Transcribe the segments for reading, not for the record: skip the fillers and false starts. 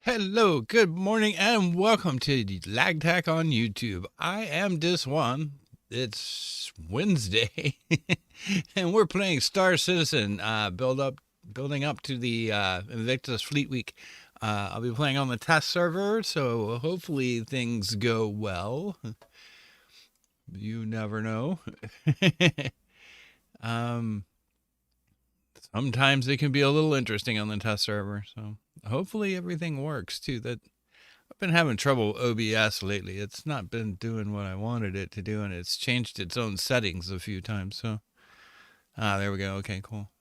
Hello, good morning, and welcome to the Lag Tech on YouTube. I am this one. It's Wednesday, and we're playing Star Citizen, building up to the Invictus Fleet Week. I'll be playing on the test server, so hopefully things go well. You never know. Sometimes it can be a little interesting on the test server, so hopefully everything works too. That I've been having trouble with OBS lately. It's not been doing what I wanted it to do, and it's changed its own settings a few times. So, there we go. Okay, cool.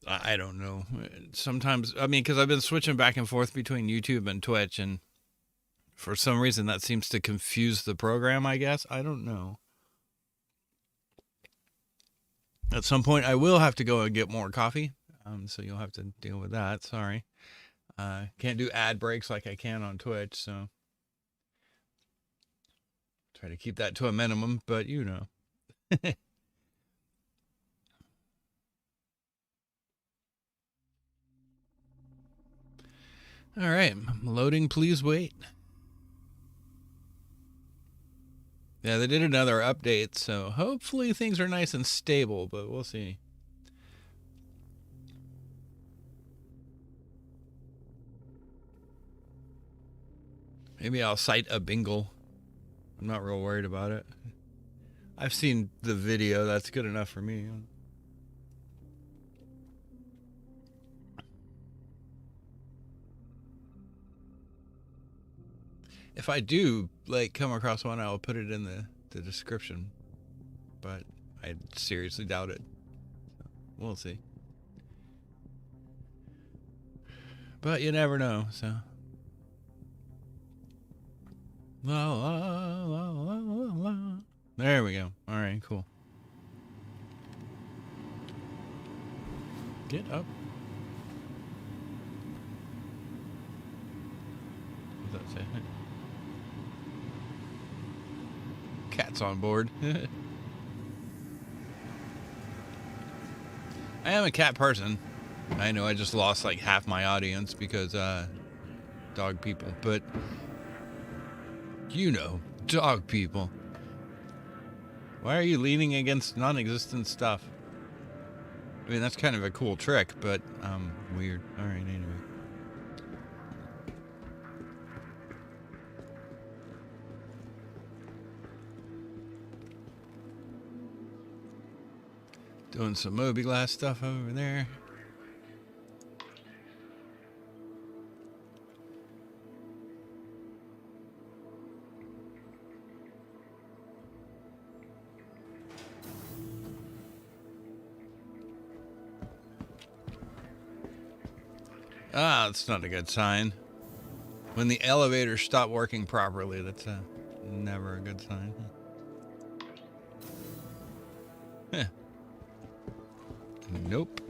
I don't know. Sometimes, I mean, because I've been switching back and forth between YouTube and Twitch, and for some reason that seems to confuse the program, I guess. I don't know. At some point, I will have to go and get more coffee, so you'll have to deal with that. Sorry. Can't do ad breaks like I can on Twitch, so try to keep that to a minimum, but you know. All right, loading, please wait. Yeah, they did another update, so hopefully things are nice and stable, but we'll see. Maybe I'll cite a bingle. I'm not real worried about it. I've seen the video. That's good enough for me. If I do, like, come across one, I'll put it in the description. But I seriously doubt it. We'll see. But you never know, so. La, la, la, la, la, la. There we go. All right, cool. Get up. What does that say? Cat's on board. I am a cat person. I know I just lost like half my audience because dog people, but you know, dog people. Why are you leaning against non-existent stuff? I mean, that's kind of a cool trick, but weird. All right, anyway. Doing some Moby-Glass stuff over there. Ah, that's not a good sign. When the elevators stop working properly, that's never a good sign. Huh. Nope.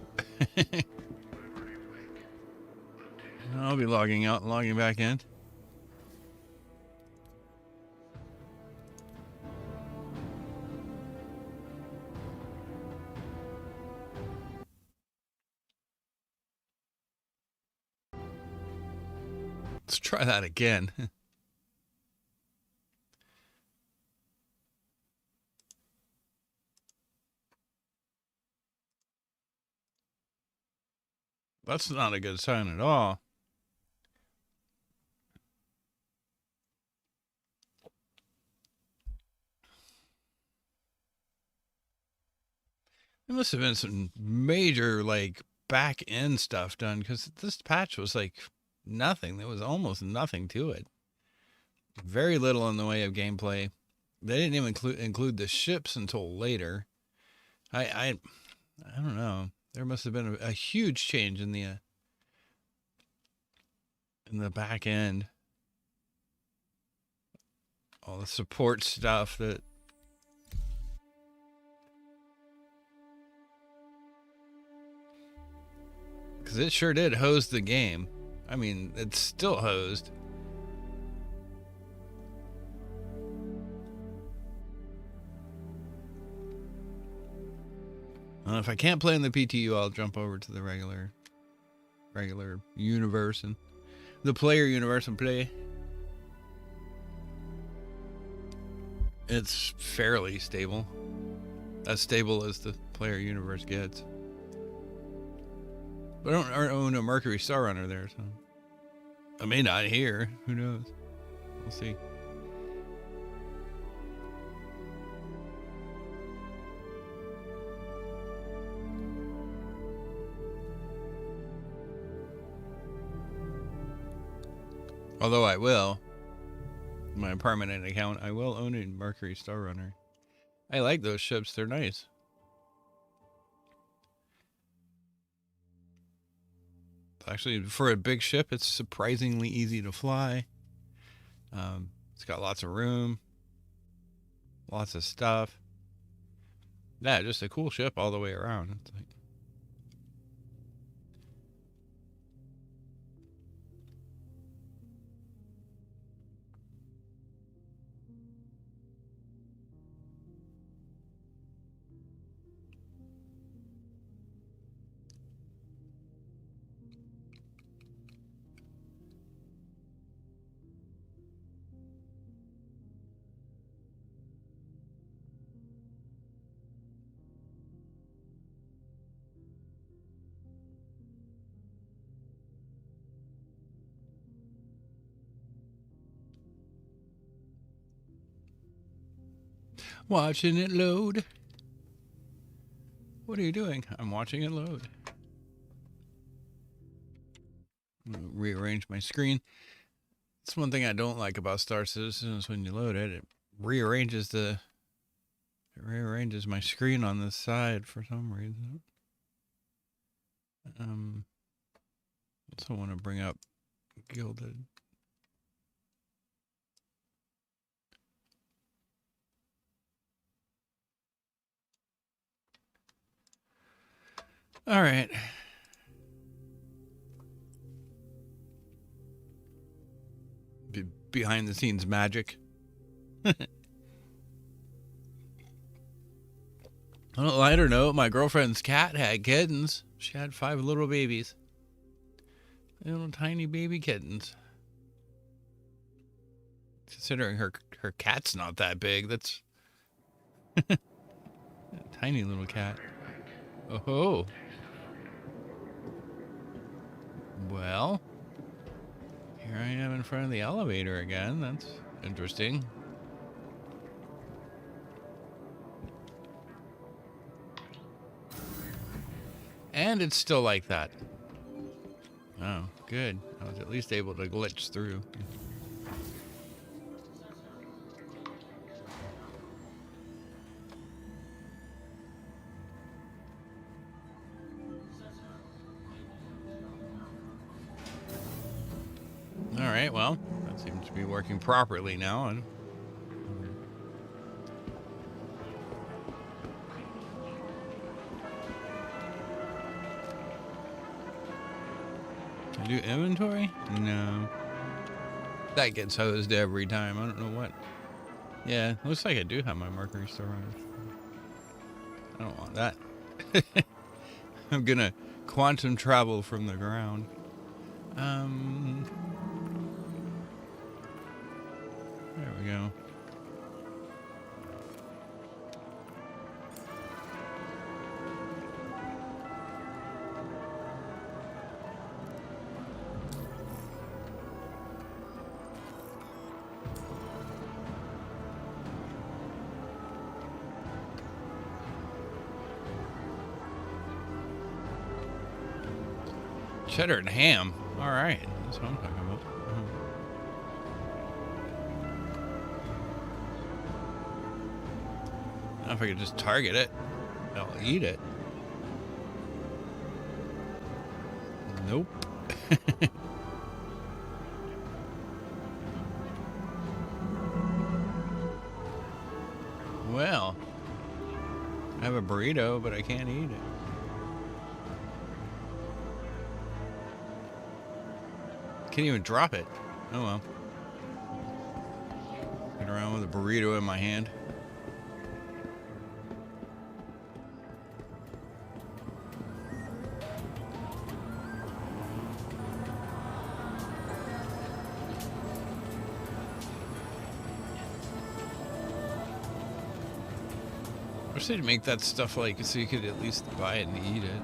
I'll be logging out and logging back in. Let's try that again. That's not a good sign at all. There must have been some major, like, back end stuff done because this patch was like nothing. There was almost nothing to it. Very little in the way of gameplay. They didn't even include the ships until later. I don't know. There must have been a huge change in the back end. All the support stuff that. Because it sure did hose the game. I mean, it's still hosed. If I can't play in the PTU, I'll jump over to the regular universe and the player universe and play. It's fairly stable. As stable as the player universe gets. But I don't own a Mercury Star Runner there, so I may not here. Who knows? We'll see. Although I will, my permanent account, I will own a Mercury Star Runner. I like those ships. They're nice. Actually, for a big ship, it's surprisingly easy to fly. It's got lots of room, lots of stuff. Yeah, just a cool ship all the way around. It's like, watching it load. What are you doing? I'm watching it load. Rearrange my screen. That's one thing I don't like about Star Citizen is when you load it, it rearranges my screen on the side for some reason. Also want to bring up Gilded. All right. Behind the scenes magic. On a lighter note, my girlfriend's cat had kittens. She had 5 little babies. Little tiny baby kittens. Considering her cat's not that big, that's a tiny little cat. Oh. Well, here I am in front of the elevator again. That's interesting. And it's still like that. Oh, good. I was at least able to glitch through. right, well, that seems to be working properly now. And can I do inventory? No. That gets hosed every time. I don't know what. Yeah, looks like I do have my Mercury still running. I don't want that. I'm gonna quantum travel from the ground. There we go. Cheddar and ham. All right, that's what I'm talking about. Now if I could just target it, I'll eat it. Nope. Well, I have a burrito, but I can't eat it. Can't even drop it. Oh well. Get around with a burrito in my hand. I wish they'd make that stuff like so you could at least buy it and eat it.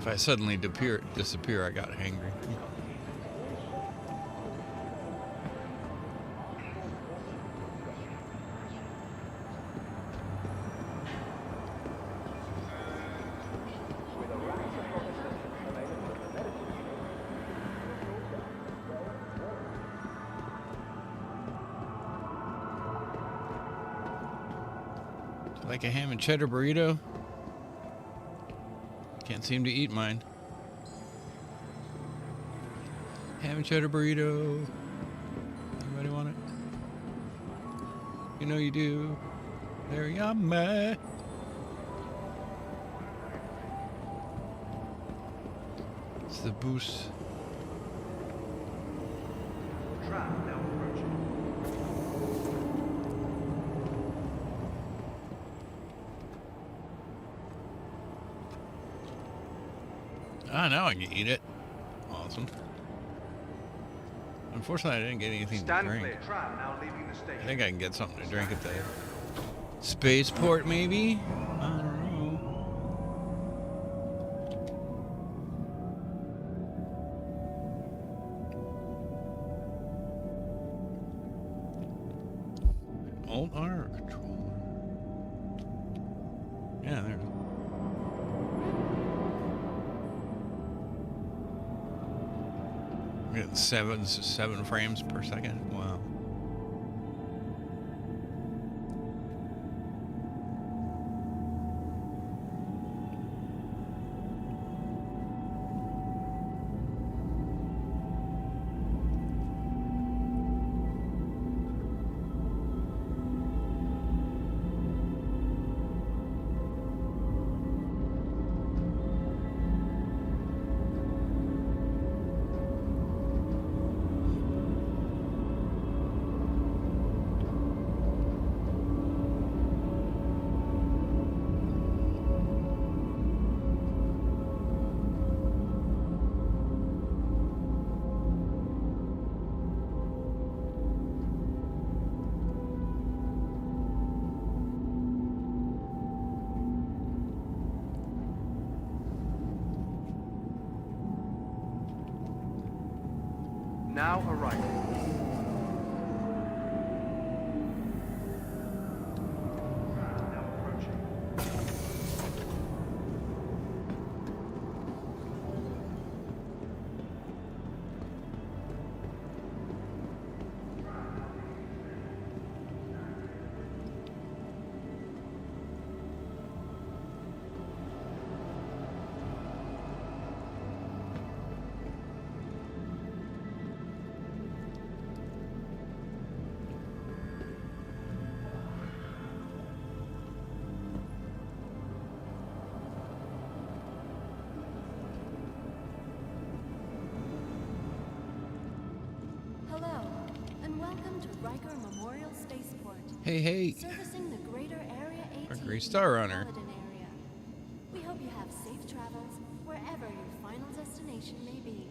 If I suddenly disappear, I got hangry. Like a ham and cheddar burrito? Can't seem to eat mine. Ham and cheddar burrito. Anybody want it? You know you do. They're yummy. It's the boost. Ah, now I can eat it. Awesome. Unfortunately, I didn't get anything to drink. I think I can get something to drink at the spaceport, maybe? I don't know. Alt-R controller. Yeah, there. Getting 7 frames per second. Wow. Now arriving. Memorial Spaceport. Hey. Servicing the greater Area 18 Mercury Star Runner. metropolitan area. We hope you have safe travels wherever your final destination may be.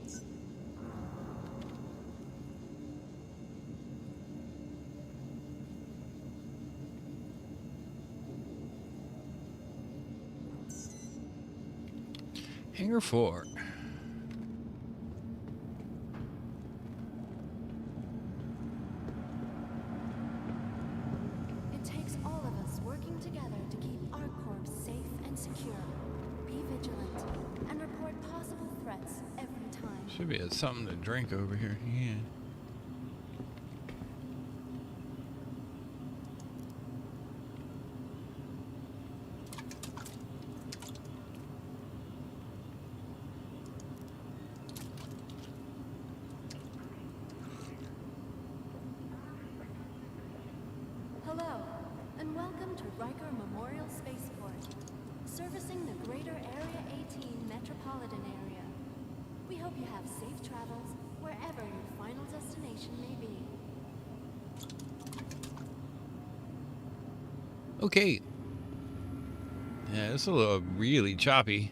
Hangar 4. It takes all of us working together to keep ArcCorp safe and secure. Be vigilant and report possible threats every time. Should be something to drink over here. Yeah. Hello, and welcome to Riker Memorial Spaceport, servicing the greater Area 18 metropolitan area. We hope you have safe travels wherever your final destination may be. Okay. Yeah, this is a little really choppy.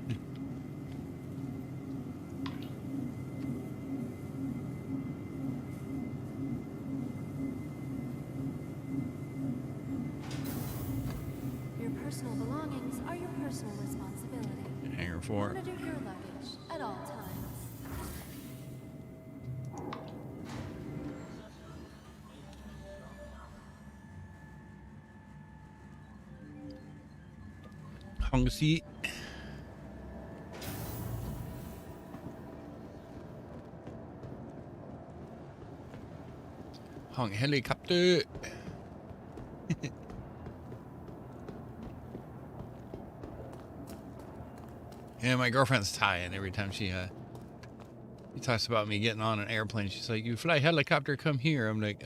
Your personal belongings are your personal responsibility. Hangar 4. Monitor your luggage at all times. Hong seat. Hong helicopter. Yeah, my girlfriend's Thai, and every time she talks about me getting on an airplane, she's like, "You fly helicopter, come here." I'm like,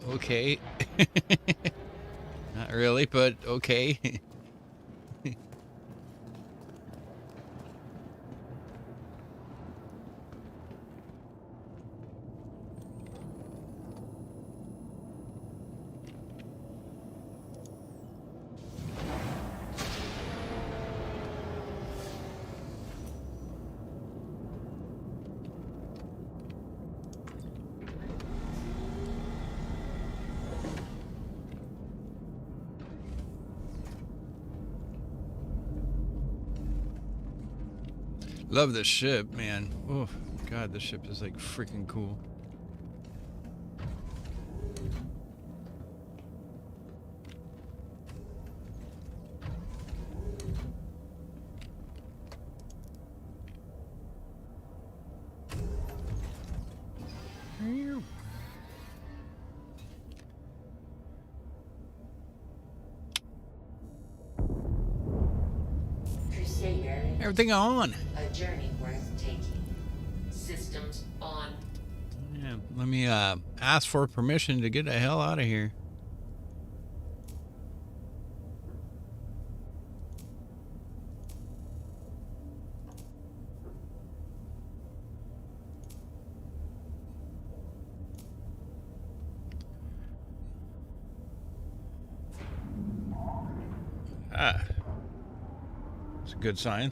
okay. Not really, but okay. Love this ship, man. Oh, God, this ship is like freaking cool. Everything on. A journey worth taking. Systems on. Yeah, let me ask for permission to get the hell out of here. Ah, it's a good sign.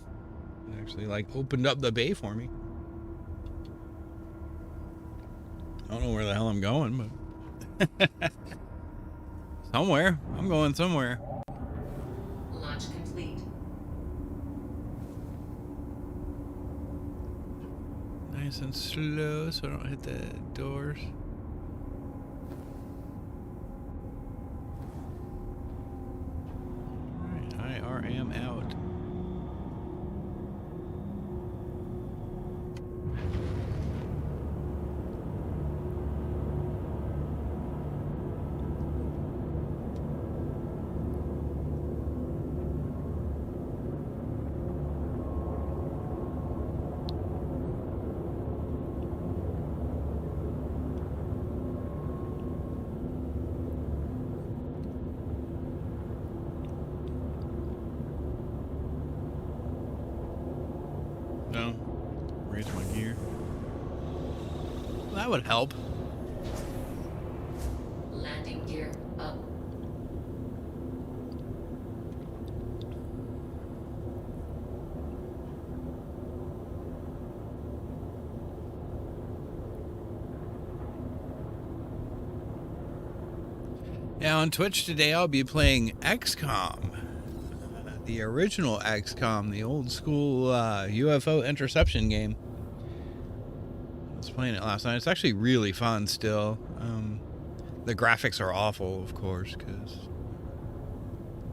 It actually like opened up the bay for me. I don't know where the hell I'm going, but somewhere. I'm going somewhere. Launch complete. Nice and slow so I don't hit the doors. Alright, IRM out. No. Raise my gear. That would help. Now on Twitch today, I'll be playing XCOM, the original XCOM, the old school UFO interception game. I was playing it last night. It's actually really fun still. The graphics are awful, of course, because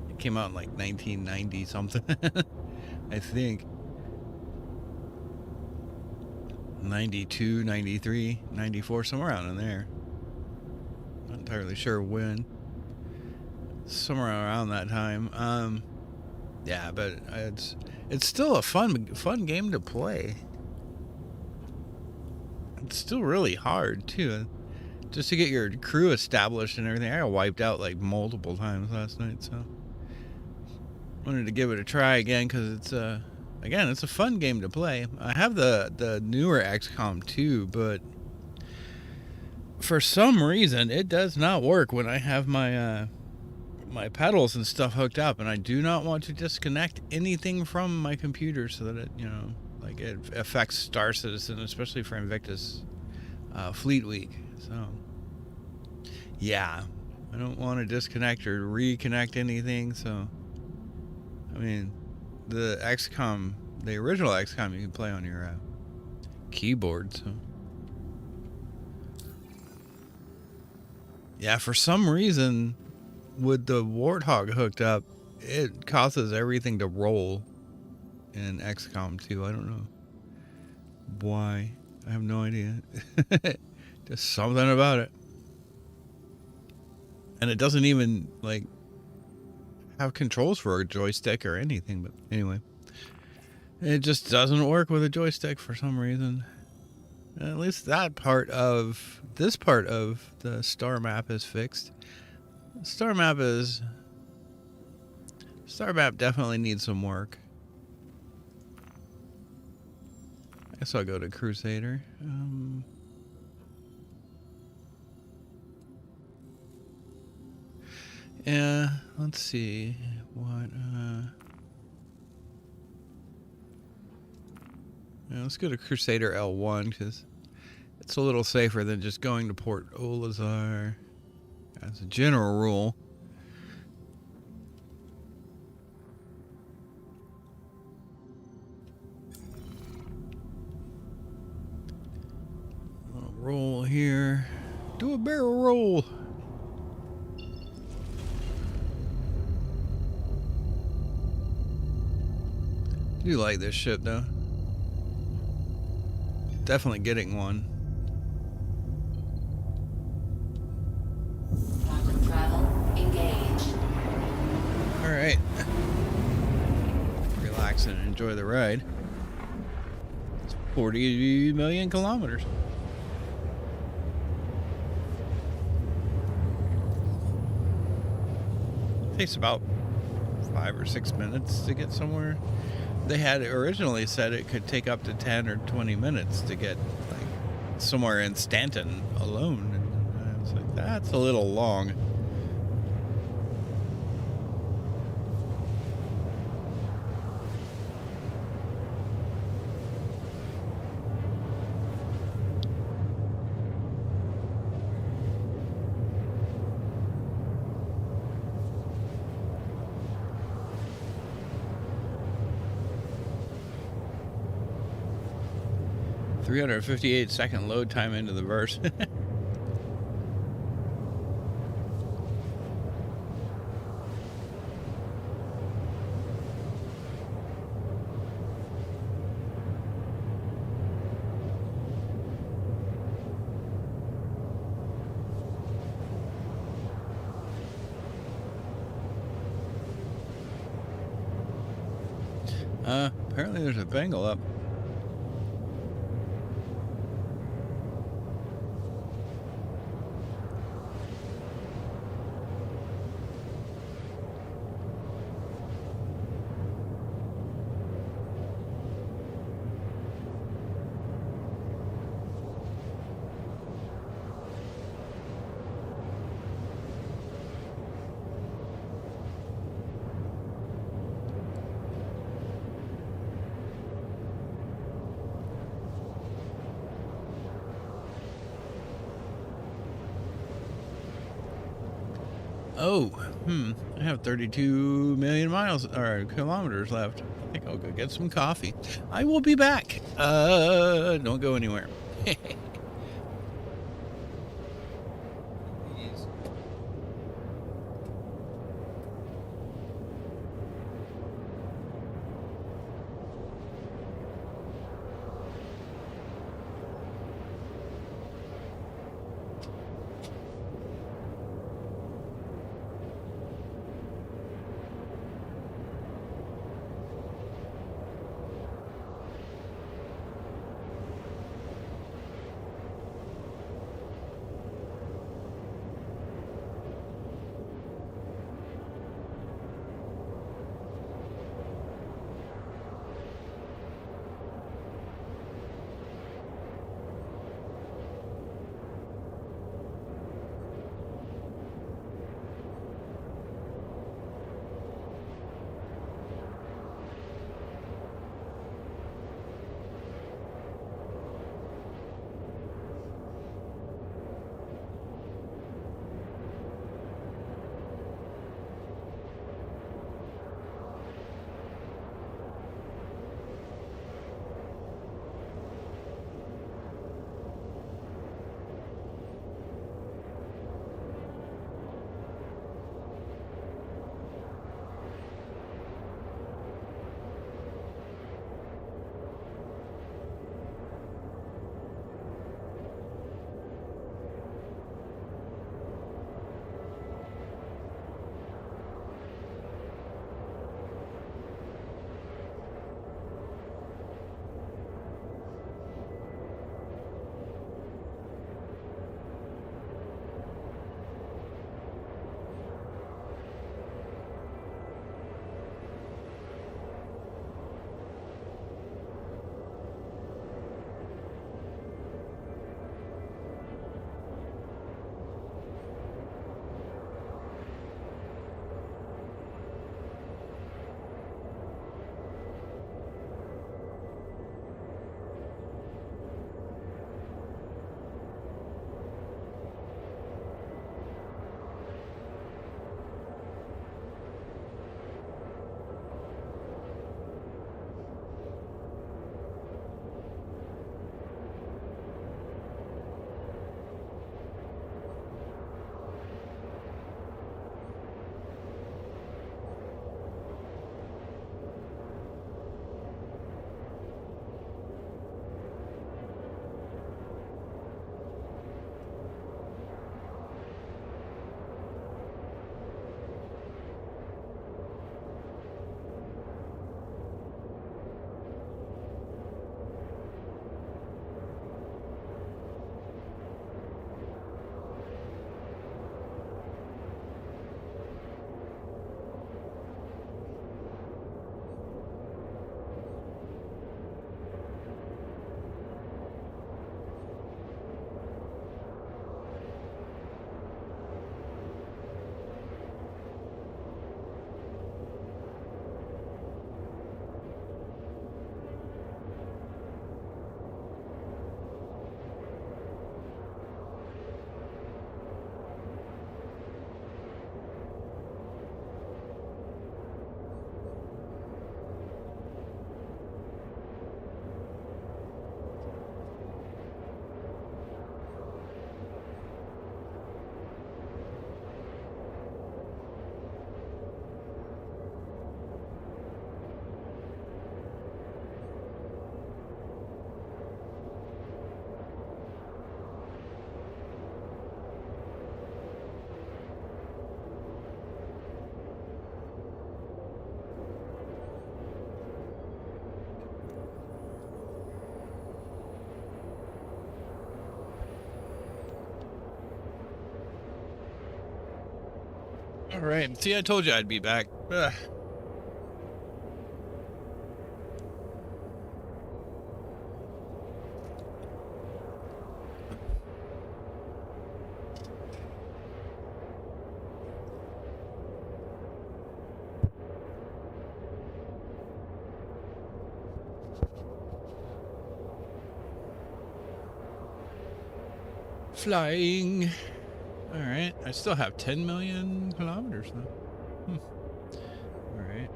it came out in like 1990 something, I think. 92, 93, 94, somewhere around in there. Not entirely sure when. Somewhere around that time. Yeah, but it's still a fun game to play. It's still really hard too, just to get your crew established and everything. I got wiped out like multiple times last night, so wanted to give it a try again because it's again, it's a fun game to play. I have the newer XCOM 2, but for some reason it does not work when I have my my pedals and stuff hooked up, and I do not want to disconnect anything from my computer so that it, you know, like it affects Star Citizen, especially for Invictus Fleet Week. So yeah, I don't want to disconnect or reconnect anything. So I mean, the XCOM, the original XCOM, you can play on your keyboard. So yeah, for some reason, with the Warthog hooked up, it causes everything to roll in XCOM 2. I don't know why. I have no idea. Just something about it. And it doesn't even like have controls for a joystick or anything, but anyway. It just doesn't work with a joystick for some reason. At least that part of this part of the star map is fixed. Star map definitely needs some work. I guess I'll go to Crusader. Yeah, let's see what. Yeah, let's go to Crusader L1 because it's a little safer than just going to Port Olazar. As a general rule. I'll roll here. Do a barrel roll. I do like this ship though. Definitely getting one. Alright. Relax and enjoy the ride. It's 40 million kilometers. Takes about 5 or 6 minutes to get somewhere. They had originally said it could take up to 10 or 20 minutes to get like somewhere in Stanton alone. And I was like, that's a little long. "358-second load time into the verse." Apparently there's a Bengal up. Oh, I have 32 million miles or kilometers left. I think I'll go get some coffee. I will be back. Don't go anywhere. All right. See, I told you I'd be back. Ugh. Flying. All right. I still have 10 million kilometers though. All right.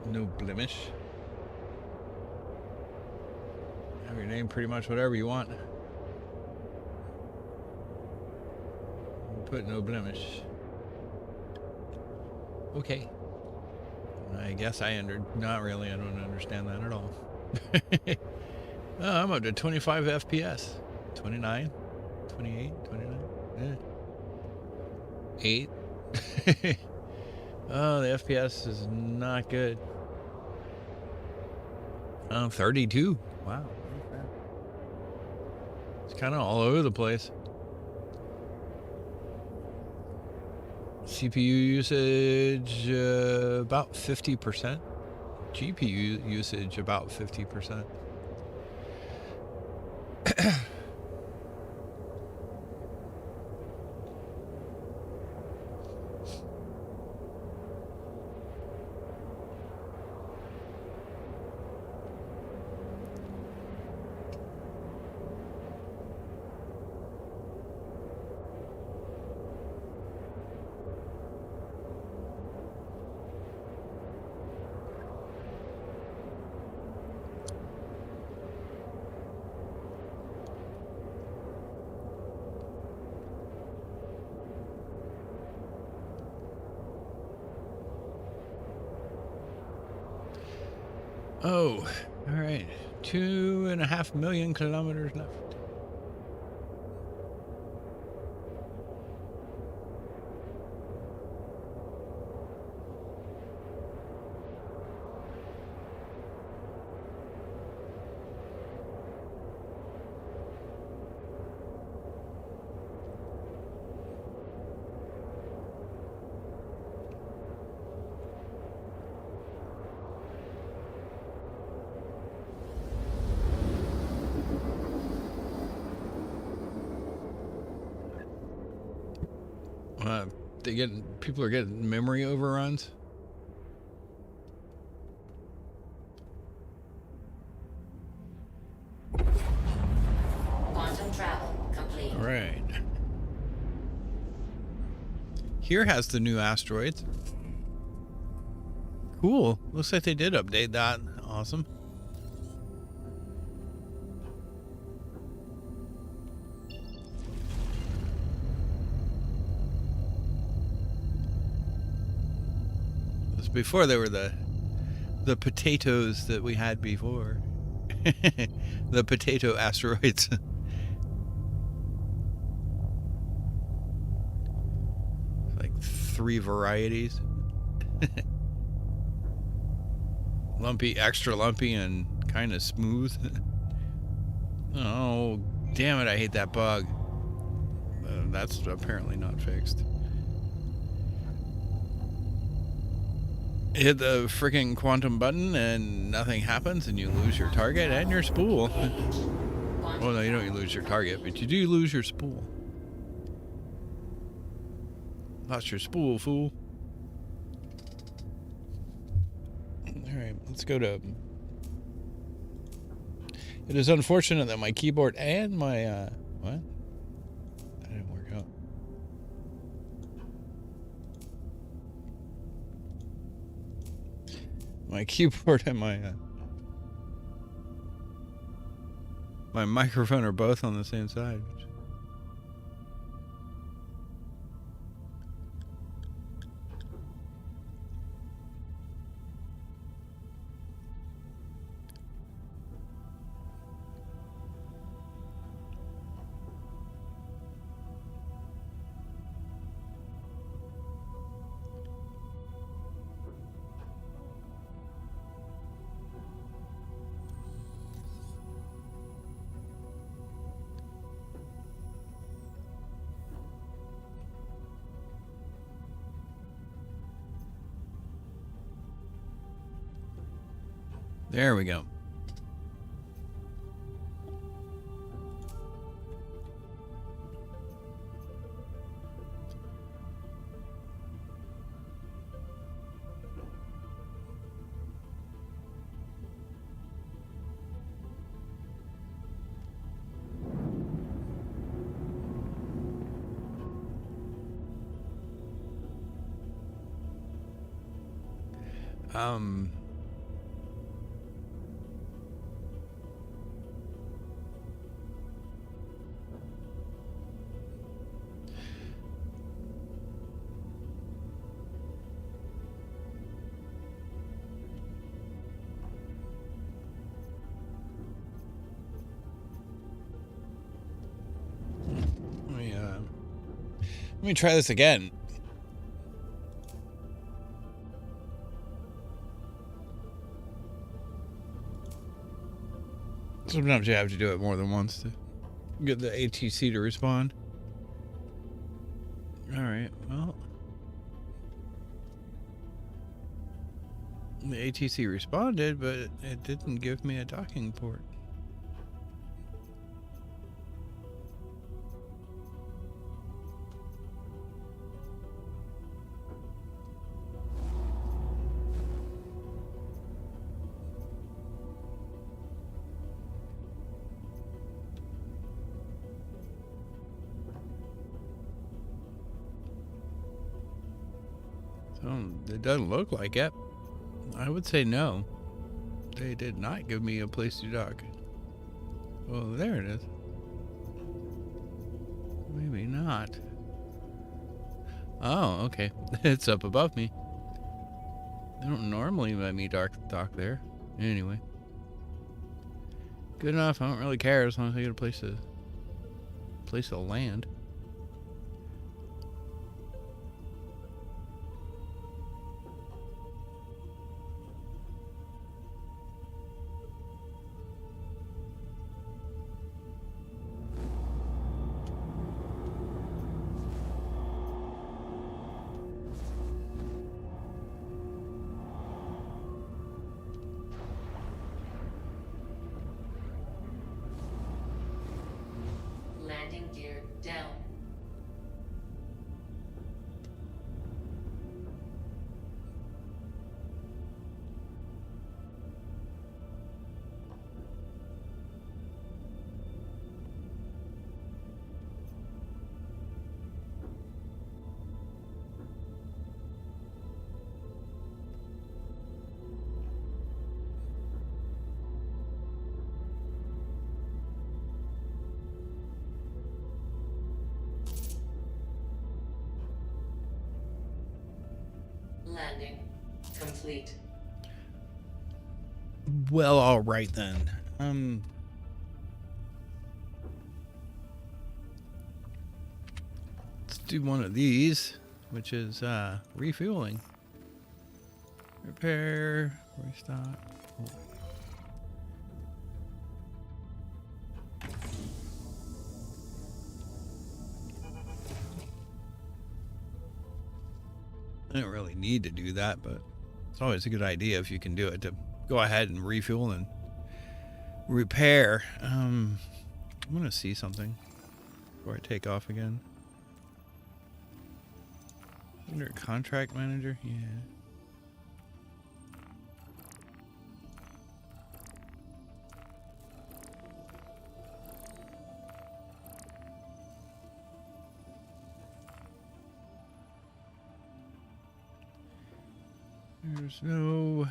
No blemish. Have your name pretty much whatever you want. Put no blemish. Okay. I guess not really. I don't understand that at all. Oh, I'm up to 25 FPS. 29, 28, 29. 8. Oh, the FPS is not good. 32. Wow. It's kind of all over the place. CPU usage about 50%. GPU usage about 50%. Oh, all right. 2.5 million kilometers left. People are getting memory overruns. Quantum travel complete. All right. Here has the new asteroids. Cool. Looks like they did update that. Awesome. Before they were the potatoes that we had before. The potato asteroids. Like 3 varieties. Lumpy, extra lumpy, and kind of smooth. Oh, damn it, I hate that bug. That's apparently not fixed. Hit the freaking quantum button and nothing happens, and you lose your target and your spool. Well, no, you don't lose your target, but you do lose your spool. Lost your spool, fool. Alright, let's go to... It is unfortunate that my keyboard and my, what? That didn't work out. My keyboard and my microphone are both on the same side. There we go. Um. Let me try this again. Sometimes you have to do it more than once to get the ATC to respond. Alright, well. The ATC responded, but it didn't give me a docking port. So it doesn't look like it. I would say no. They did not give me a place to dock. Well, there it is. Maybe not. Oh, okay. It's up above me. They don't normally let me dock there. Anyway. Good enough. I don't really care as long as I get a place to land. Landing gear down. Landing complete. Well, all right then. Let's do one of these, which is refueling. Repair, restock. I don't really need to do that, but it's always a good idea if you can do it to go ahead and refuel and repair. I'm gonna see something before I take off again. Under contract manager, yeah. There's no...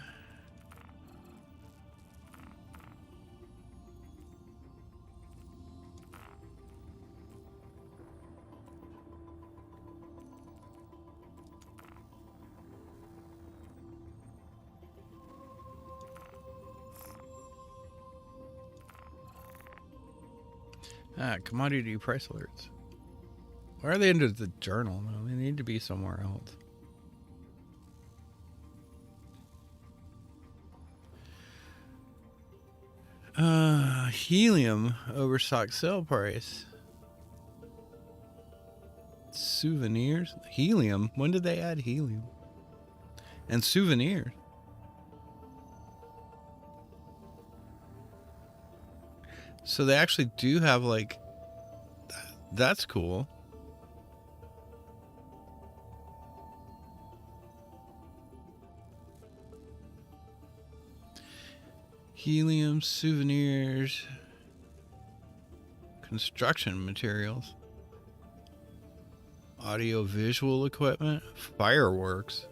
commodity price alerts. Why are they into the journal? No, they need to be somewhere else. Helium overstock sale price. Souvenirs. Helium. When did they add helium? And souvenirs. So they actually do have like. That's cool. Helium, souvenirs, construction materials, audio visual equipment, fireworks.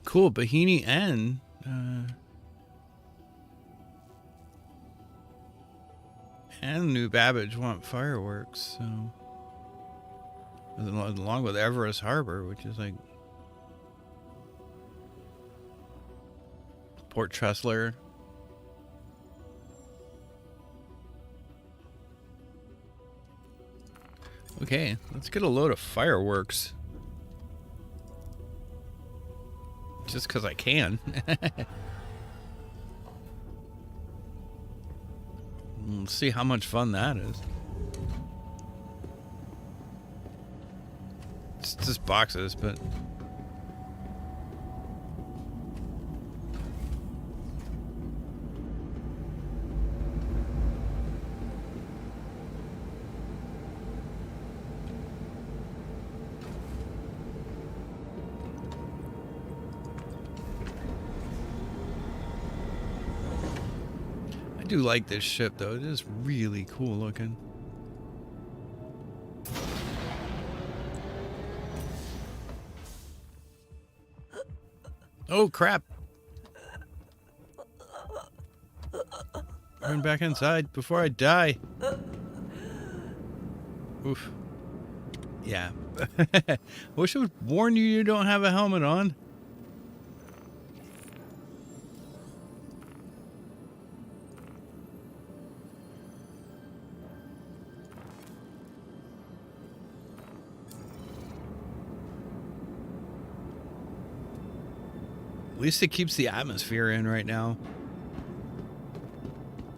Cool, Bahini and New Babbage want fireworks, so along with Everest Harbor, which is like Port Tressler. Okay, let's get a load of fireworks. Just because I can. Let's see how much fun that is. It's just boxes, but... I do like this ship, though. It is really cool looking. Oh, crap. Run back inside before I die. Oof. Yeah. Wish I would warn you you don't have a helmet on. At least it keeps the atmosphere in right now.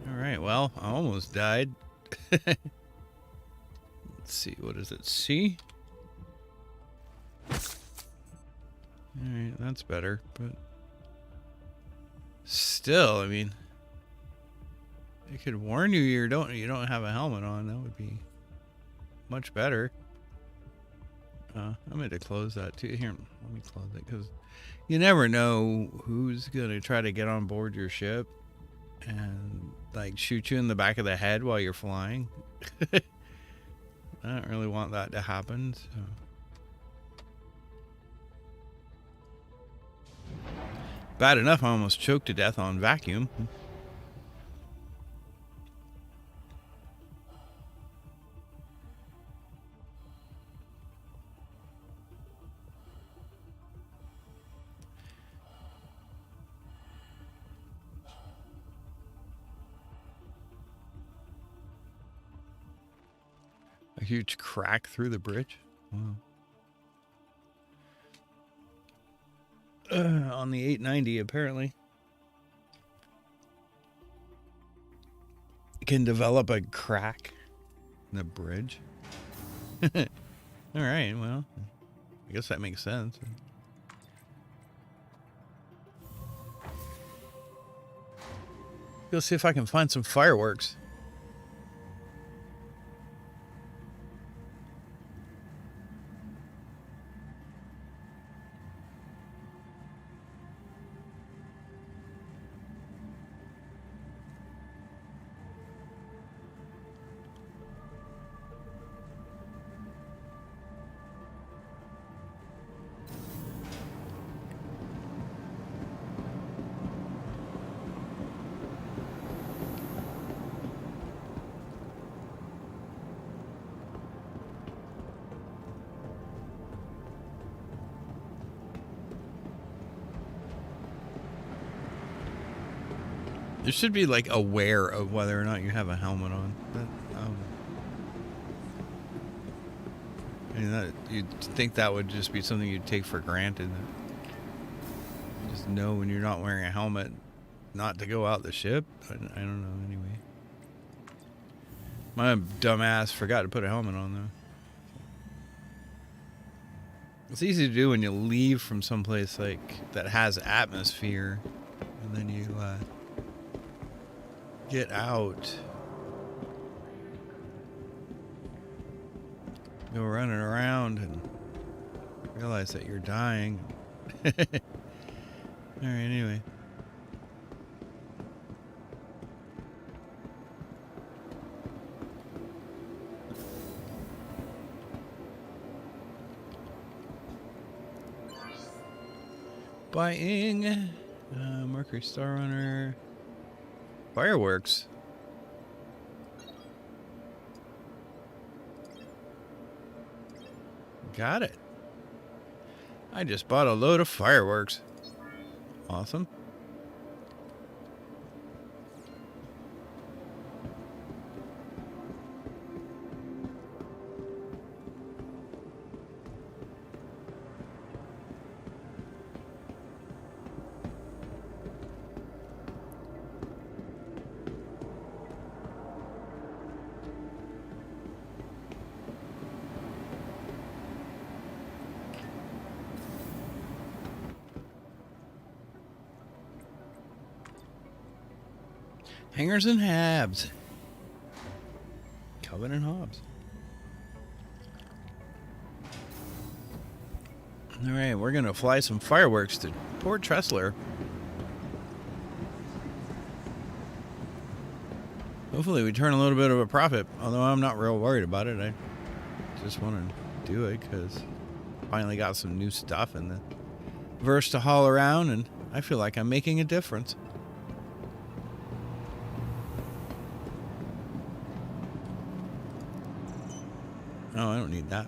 Alright, well, I almost died. Let's see, what is it? C? Alright, that's better, but still, I mean, it could warn you you don't have a helmet on. That would be much better. I'm going to close that too. Here, let me close it, because you never know who's going to try to get on board your ship and like shoot you in the back of the head while you're flying. I don't really want that to happen, so. Bad enough I almost choked to death on vacuum. A huge crack through the bridge. Wow. On the 890, apparently. It can develop a crack in the bridge. Alright, well, I guess that makes sense. Go see if I can find some fireworks. You should be like aware of whether or not you have a helmet on. I mean, you'd think that would just be something you'd take for granted. You just know when you're not wearing a helmet not to go out the ship. I don't know, anyway. My dumbass forgot to put a helmet on, though. It's easy to do when you leave from someplace like that has atmosphere, and then you get out, go running around and realize that you're dying. Alright, anyway. Buying Mercury Star Runner. Fireworks. Got it. I just bought a load of fireworks. Awesome. Hangers and Habs. Calvin and Hobbes. All right, we're going to fly some fireworks to Port Tressler. Hopefully we turn a little bit of a profit, although I'm not real worried about it. I just want to do it because finally got some new stuff in the verse to haul around, and I feel like I'm making a difference. Oh, I don't need that.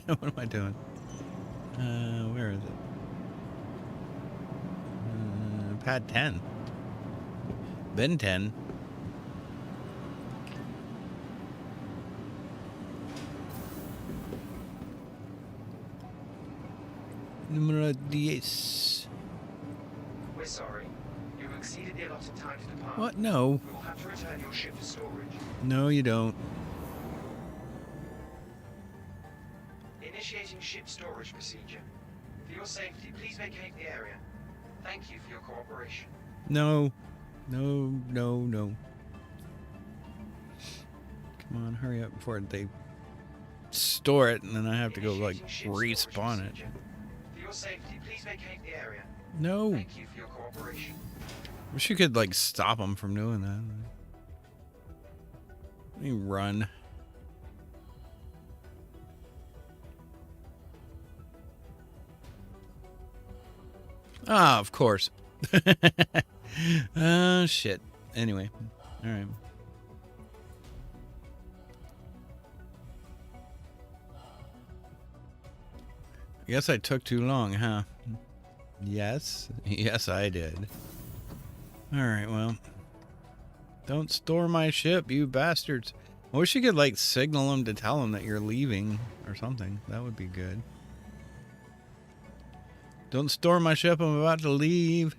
What am I doing? Where is it? Pad 10. Ben 10. Numero 10. We're sorry. You've exceeded the allotted time to depart. What? No. We will have to return your ship for storage. No, you don't. Initiating ship storage procedure. For your safety, please vacate the area. Thank you for your cooperation. No. No, no, no. Come on, hurry up before they store it and then I have to go, like, respawn it. For your safety, please vacate the area. No. Thank you for your cooperation. Wish you could, like, stop them from doing that. Let me run. Ah, of course. Oh, shit. Anyway. All right. I guess I took too long, huh? Yes. Yes, I did. All right, well. Don't store my ship, you bastards. I wish you could, like, signal them to tell them that you're leaving or something. That would be good. Don't store my ship, I'm about to leave.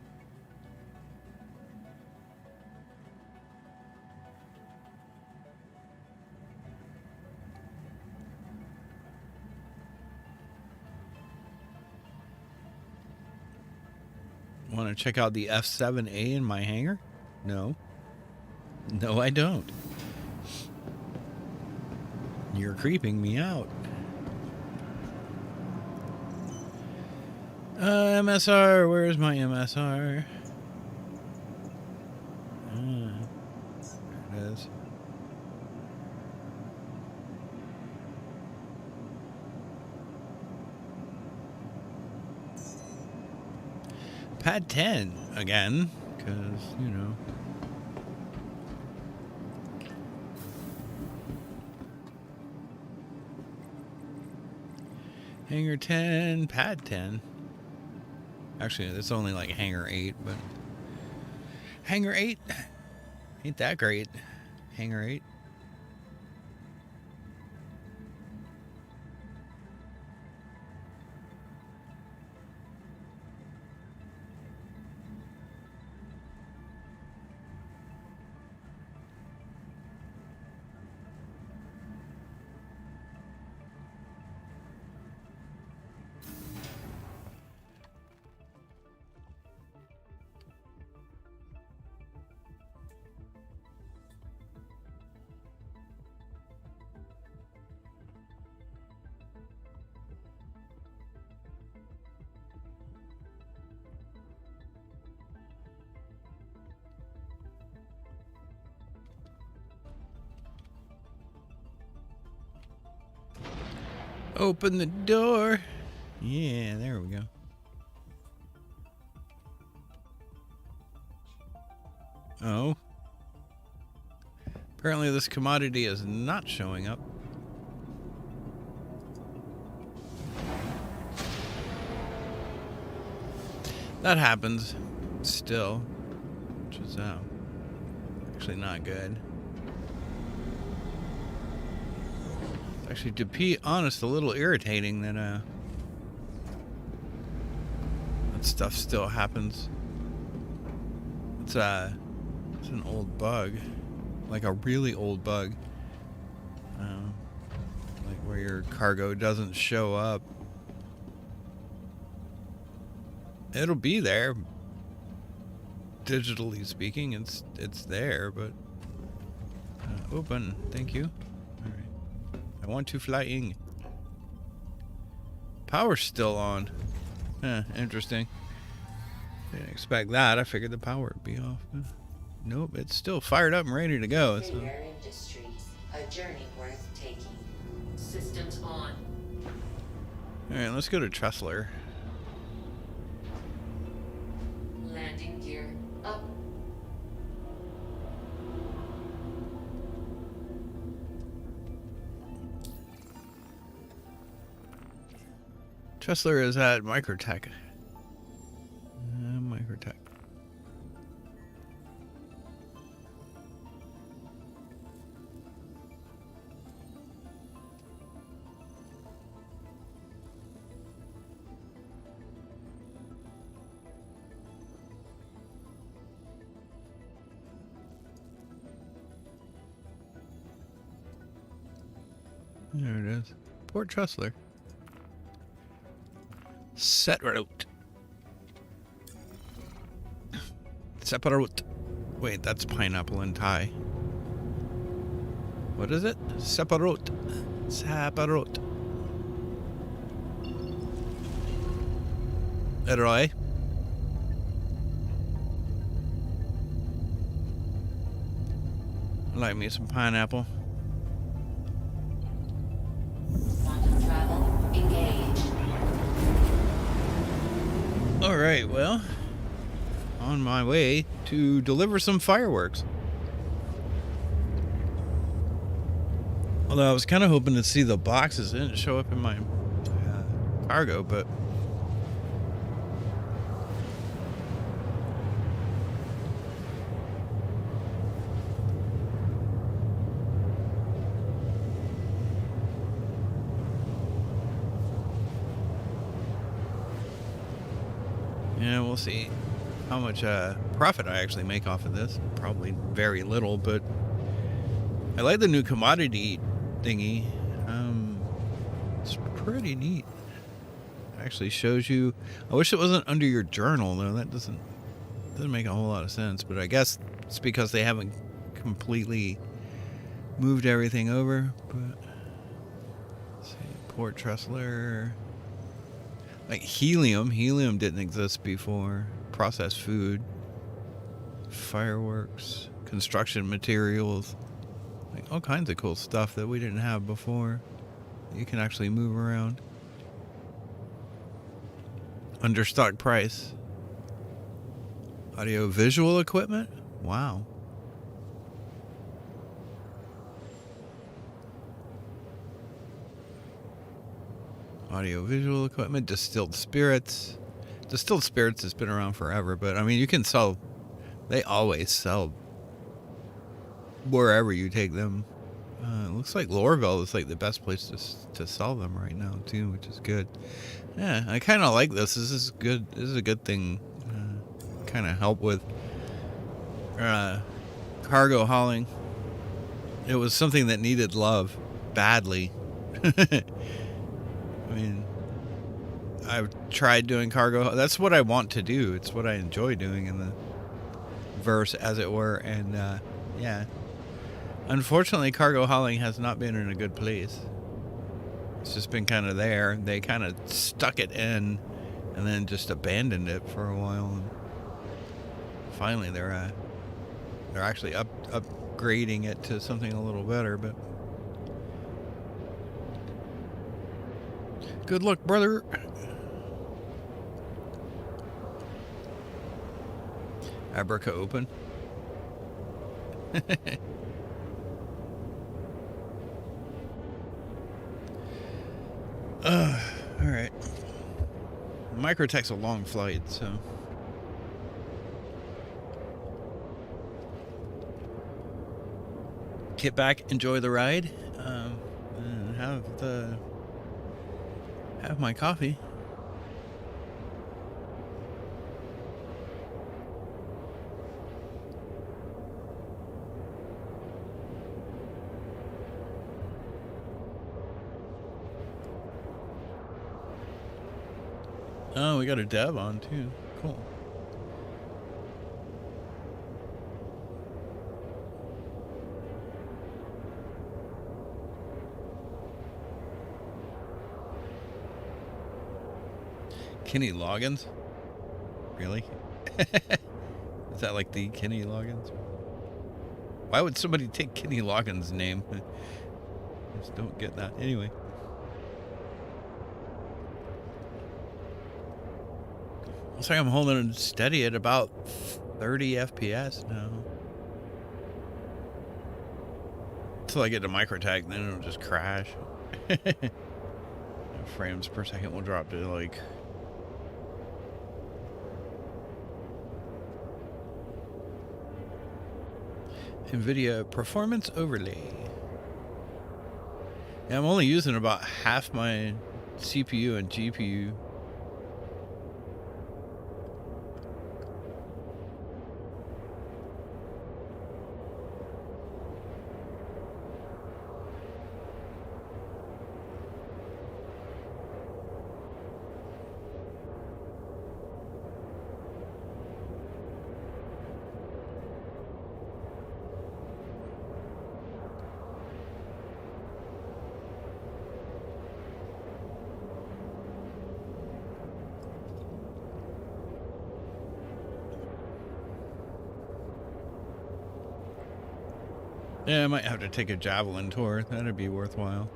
Want to check out the F7A in my hangar? No. No, I don't. You're creeping me out. MSR, where's my MSR? There it is. Pad 10 again, because, you know. Hangar 10, pad 10. Actually, it's only like hangar 8, but hangar 8 ain't that great. Hangar 8. Open the door. Yeah, there we go. Oh. Apparently this commodity is not showing up. That happens still, which is actually not good. It's actually, to be honest, a little irritating that that stuff still happens. It's an old bug, like a really old bug, like where your cargo doesn't show up. It'll be there, digitally speaking. It's there, but open. Thank you. All right. I want to flying. Power's still on. Interesting. Didn't expect that. I figured the power would be off. Nope, it's still fired up and ready to go. So. Industries, a journey worth taking. Systems on. All right, let's go to Tressler. Landing gear up. Tressler is at Microtech. Microtech. There it is. Port Tressler. Set route. Separate. Wait, that's pineapple and Thai. What is it? Separate. Separate. Roy. Like me some pineapple. Quantum travel engaged. All right, well, on my way to deliver some fireworks. Although I was kind of hoping to see the boxes. It didn't show up in my cargo, but yeah, we'll see how much profit I actually make off of this. Probably very little, but I like the new commodity thingy. It's pretty neat. It actually shows you. I wish it wasn't under your journal though. That doesn't make a whole lot of sense. But I guess it's because they haven't completely moved everything over. But let's see, Port Tressler. Like helium. Helium didn't exist before. Processed food. Fireworks. Construction materials. Like all kinds of cool stuff that we didn't have before. You can actually move around. Understock price. Audio visual equipment? Wow. Audio visual equipment. Distilled spirits. Distilled spirits has been around forever, but I mean, you can sell. They always sell wherever you take them. It looks like Lorville is like the best place to sell them right now too, which is good. Yeah, I kind of like this. This is good. This is a good thing. Kind of help with cargo hauling. It was something that needed love badly. I mean, I've tried doing cargo. That's what I want to do. It's what I enjoy doing in the verse, as it were. And yeah, unfortunately, cargo hauling has not been in a good place. It's just been kind of there. They kind of stuck it in, and then just abandoned it for a while. And finally, they're actually upgrading it to something a little better. But good luck, brother. Abraca open. All right. Microtech's a long flight, so. Get back, enjoy the ride, and have my coffee. Oh, we got a dev on too. Cool. Kenny Loggins? Really? Is that like the Kenny Loggins? Why would somebody take Kenny Loggins' name? I just don't get that. Anyway. Looks like I'm holding steady at about 30 FPS now. Until I get to microtech, then it'll just crash. Frames per second will drop to like... NVIDIA Performance Overlay. Yeah, I'm only using about half my CPU and GPU. Yeah, I might have to take a javelin tour. That'd be worthwhile.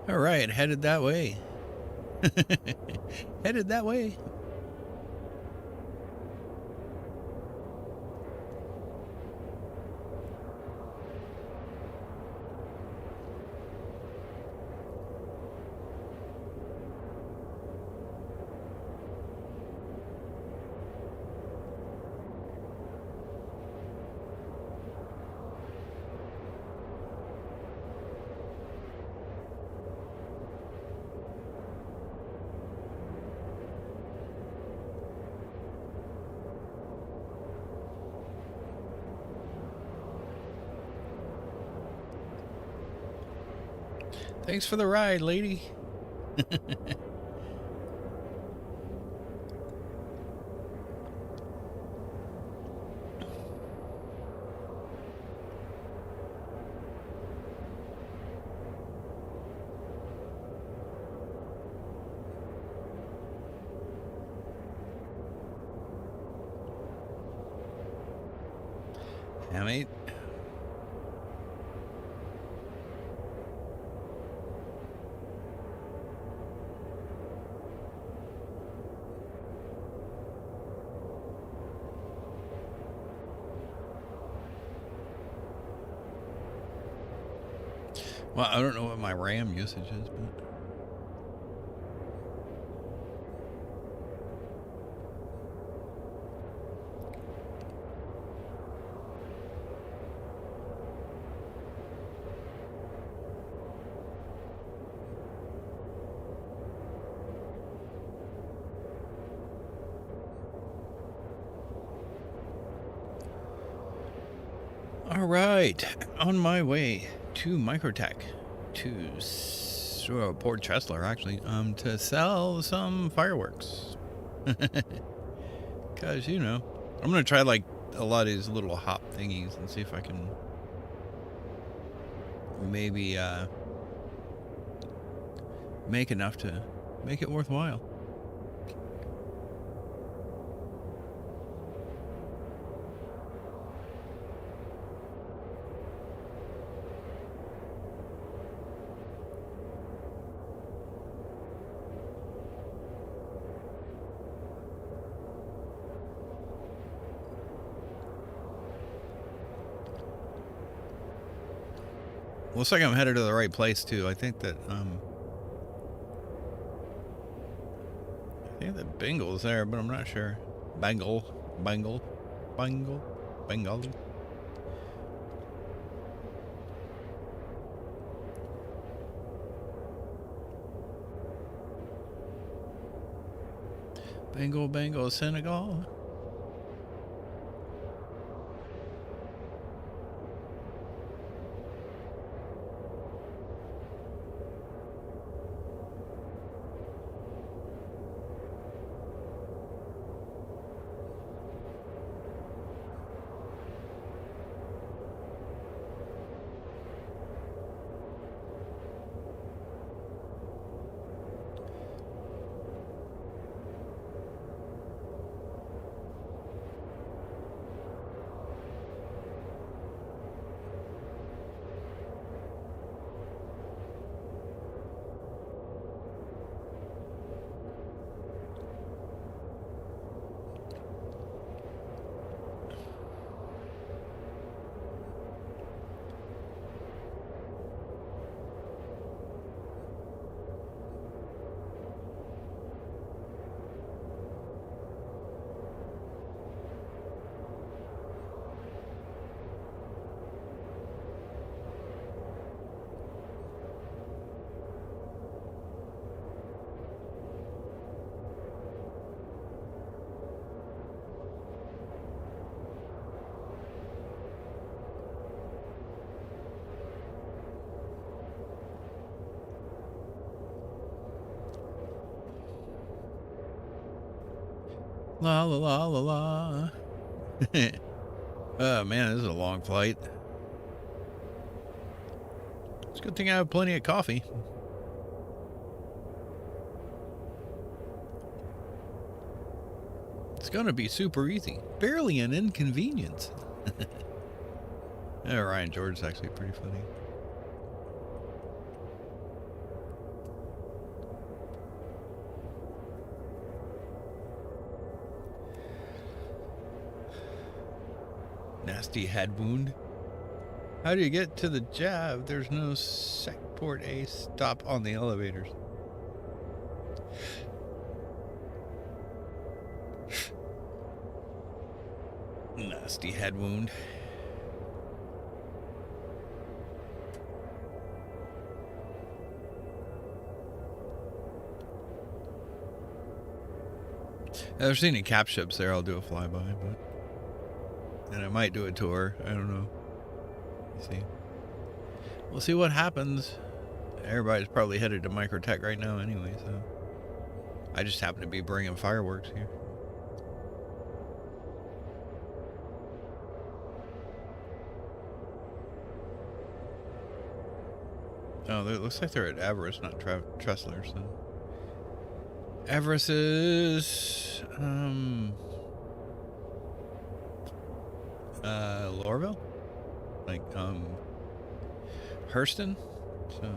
All right, headed that way. Headed that way. Thanks for the ride, lady. Yeah, mate. Well, I don't know what my RAM usage is, but... All right, on my way to Microtech, to Port Chesler, actually, to sell some fireworks. Because, you know, I'm going to try, like, a lot of these little hop thingies and see if I can maybe make enough to make it worthwhile. Looks like I'm headed to the right place too. I think that Bengals there, but I'm not sure. Bengal. Bengali. Bengal, Senegal. La la la la la. Oh man, this is a long flight. It's a good thing I have plenty of coffee. It's gonna be super easy. Barely an inconvenience. Yeah, Ryan George's actually pretty funny. Nasty head wound. How do you get to the jab? There's no Secport A stop on the elevators. Nasty head wound. If there's any cap ships there, I'll do a flyby, but. And I might do a tour. I don't know. We'll see what happens. Everybody's probably headed to Microtech right now anyway, so. I just happen to be bringing fireworks here. Oh, it looks like they're at Everest, not Tressler, so. Everest is... Lorville? Like, Hurston? So...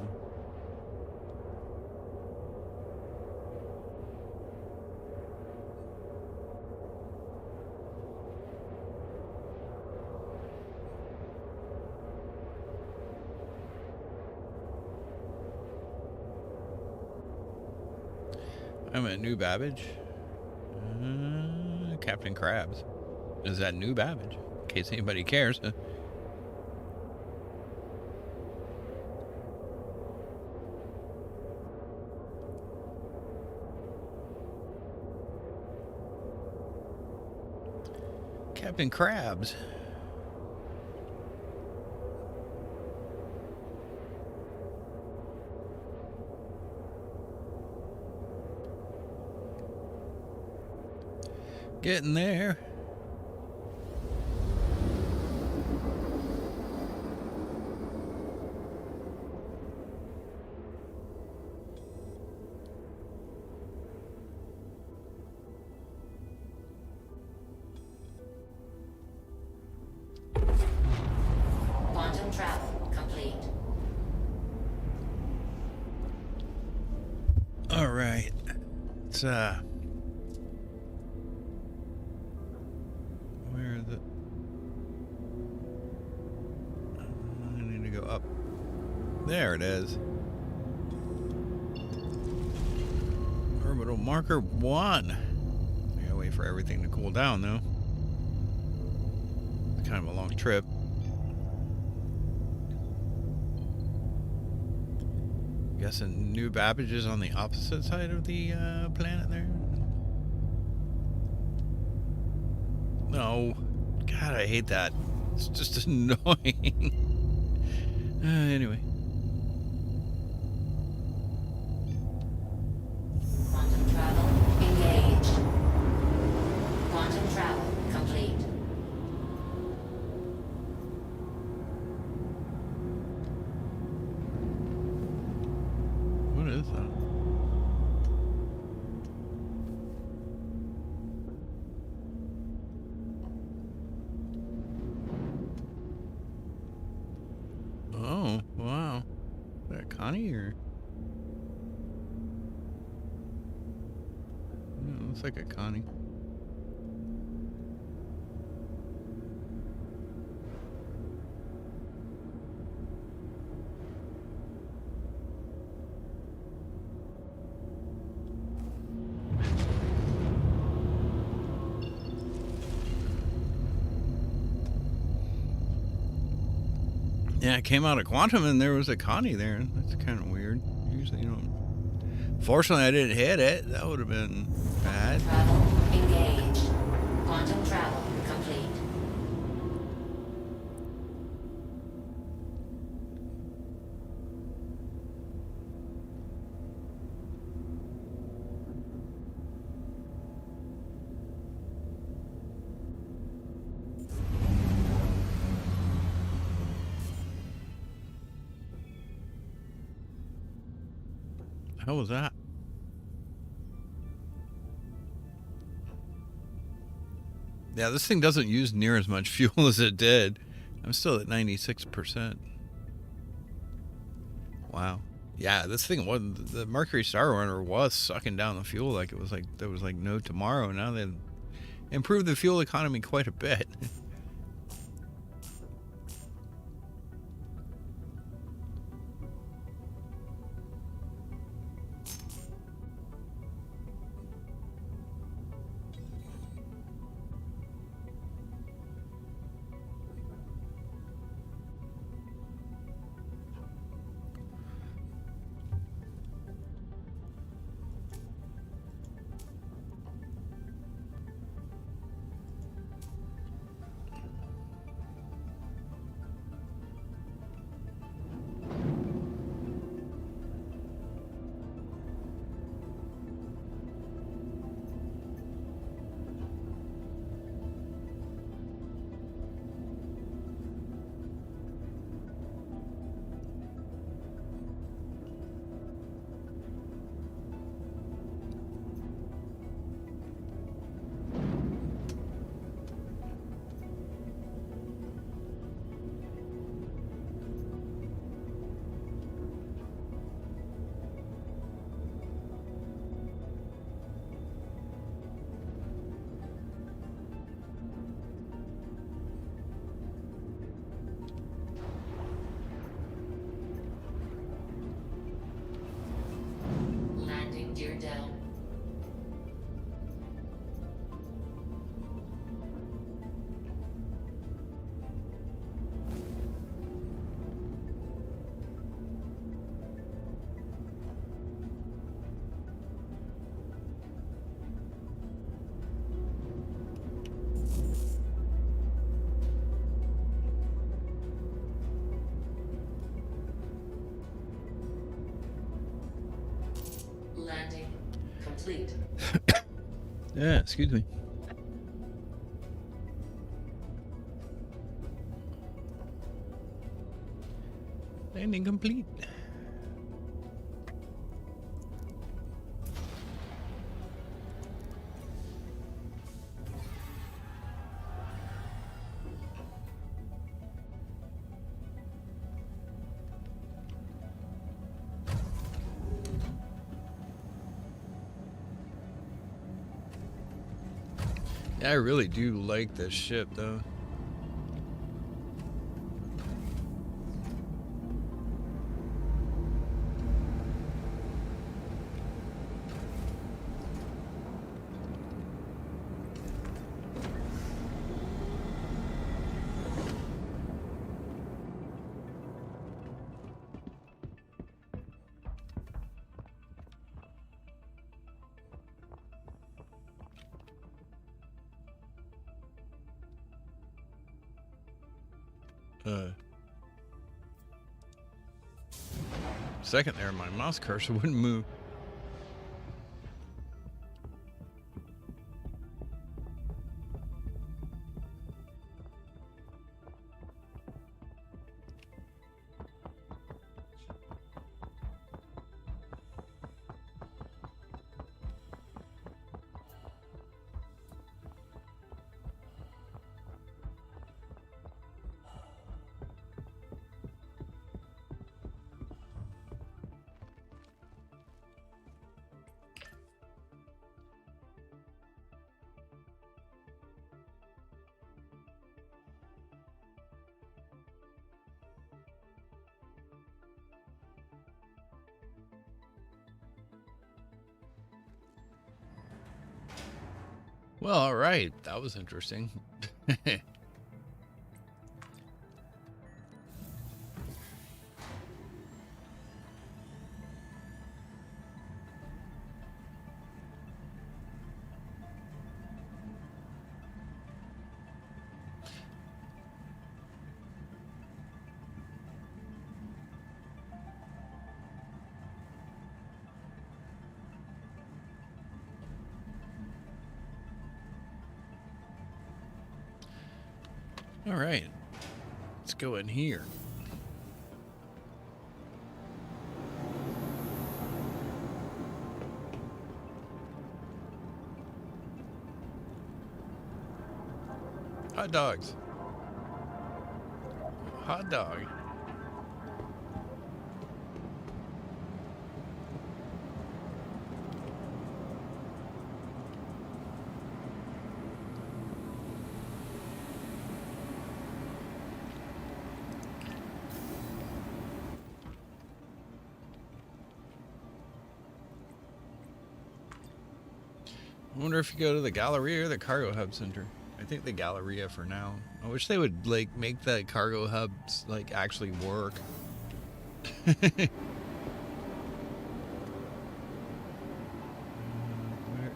I'm at New Babbage. Captain Krabs. Is that New Babbage? In case anybody cares. Captain Krabs. Getting there. let's where the I need to go up. There it is. Orbital marker 1. I gotta wait for everything to cool down though. It's kind of a long trip. Guessing new Babbage is on the opposite side of the planet there. No. God, I hate that. It's just annoying. Anyway. Quantum travel engaged. Quantum travel complete. What is that? Oh, wow. Is that Connie or? No, looks like a Connie. Yeah, it came out of Quantum and there was a Connie there. That's kind of weird. Usually you don't. Fortunately, I didn't hit it. That would have been bad. Travel engaged. Quantum travel complete. The hell was that? Yeah, this thing doesn't use near as much fuel as it did. I'm still at 96%. Wow. Yeah, this thing was the Mercury Star Runner was sucking down the fuel like it was like there was like no tomorrow. Now they improved the fuel economy quite a bit. Landing gear down. Landing complete. Yeah, excuse me. Landing complete. Yeah, I really do like this ship, though. Second there, my mouse cursor wouldn't move. Well, all right. That was interesting. All right. Let's go in here. Hot dogs. Hot dog. I wonder if you go to the Galleria or the Cargo Hub Center. I think the Galleria for now. I wish they would like make the cargo hubs like actually work. Where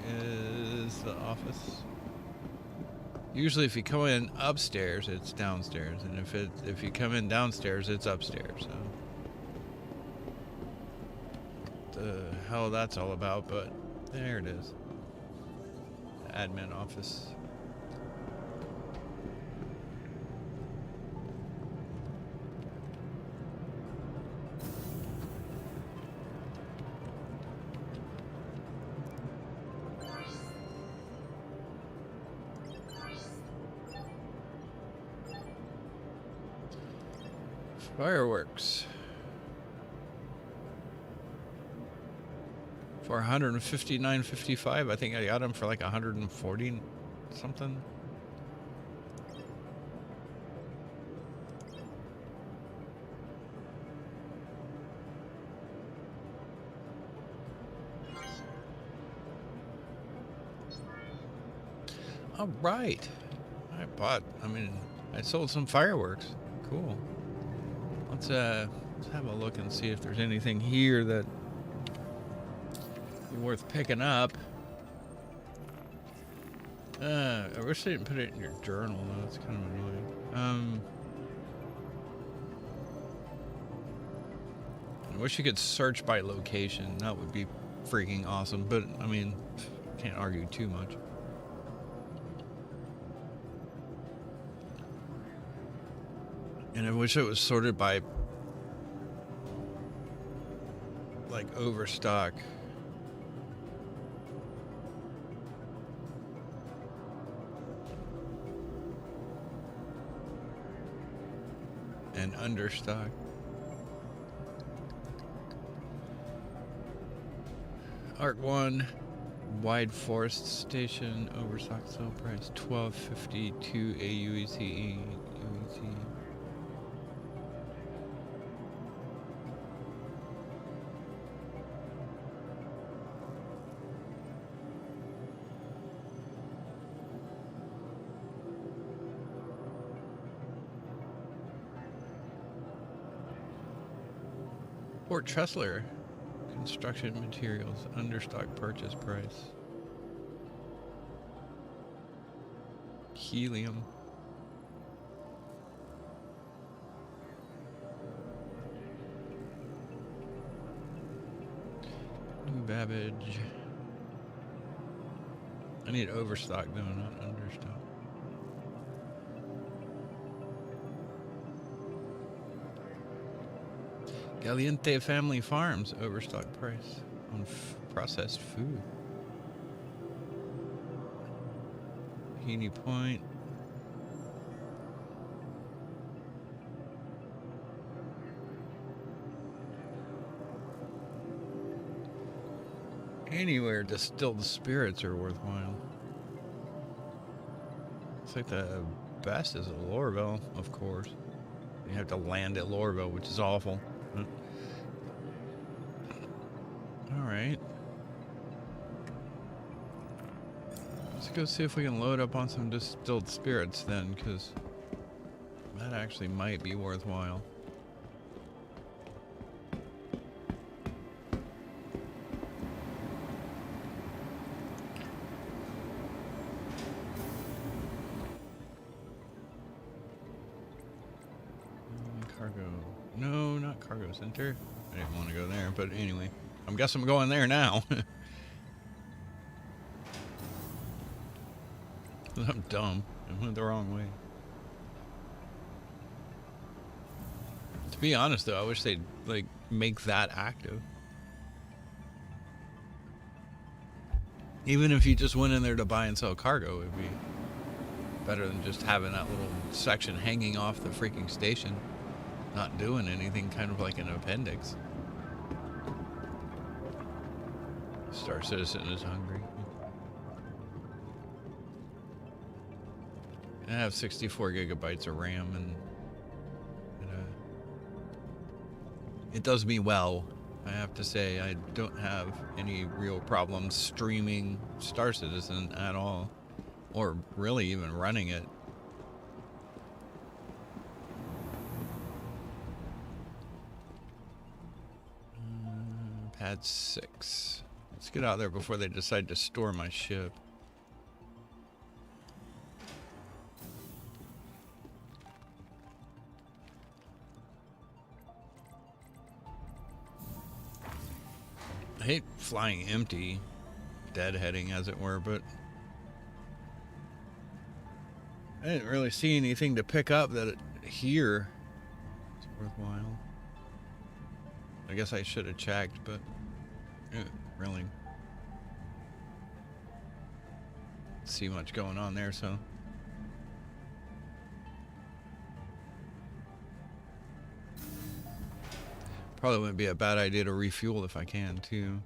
is the office? Usually if you come in upstairs, it's downstairs, and if you come in downstairs, it's upstairs. So the hell that's all about, but there it is. The admin office. Fireworks. For $159.55. I think I got them for like 140 something. All right. I sold some fireworks. Cool. Let's have a look and see if there's anything here that be worth picking up. I wish they didn't put it in your journal though. It's kind of annoying. I wish you could search by location. That would be freaking awesome. But I mean, can't argue too much. And I wish it was sorted by like overstock. And understock. Art 1, Wide Forest Station, overstock sale price $12.52 AUECE. Port Tressler, construction materials, understock purchase price. Helium. New Babbage. I need overstock though, not understock. Galiente Family Farms, overstock price on processed food. Heaney Point. Anywhere distilled spirits are worthwhile. It's like the best is at Lorville, of course. You have to land at Lorville, which is awful. Alright. Let's go see if we can load up on some distilled spirits then, because that actually might be worthwhile. Cargo. No, not cargo center. I didn't want to go there, but anyway. I guess I'm going there now. I'm dumb. I went the wrong way. To be honest, though, I wish they'd, like, make that active. Even if you just went in there to buy and sell cargo, it'd be better than just having that little section hanging off the freaking station. Not doing anything, kind of like an appendix. Star Citizen is hungry. I have 64 gigabytes of RAM, and it does me well. I have to say, I don't have any real problems streaming Star Citizen at all, or really even running it. Pad 6. Let's get out there before they decide to store my ship. I hate flying empty, deadheading as it were, but I didn't really see anything to pick up that here is worthwhile. I guess I should have checked, but really see much going on there, so probably wouldn't be a bad idea to refuel if I can too.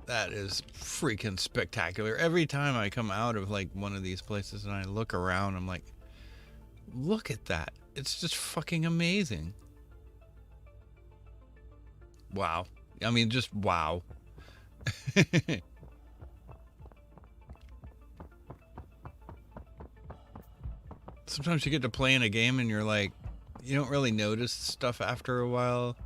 That is freaking spectacular. Every time I come out of like one of these places and I look around, I'm like, look at that. It's just fucking amazing. Wow. I mean, just wow. Sometimes you get to play in a game and you're like, you don't really notice stuff after a while.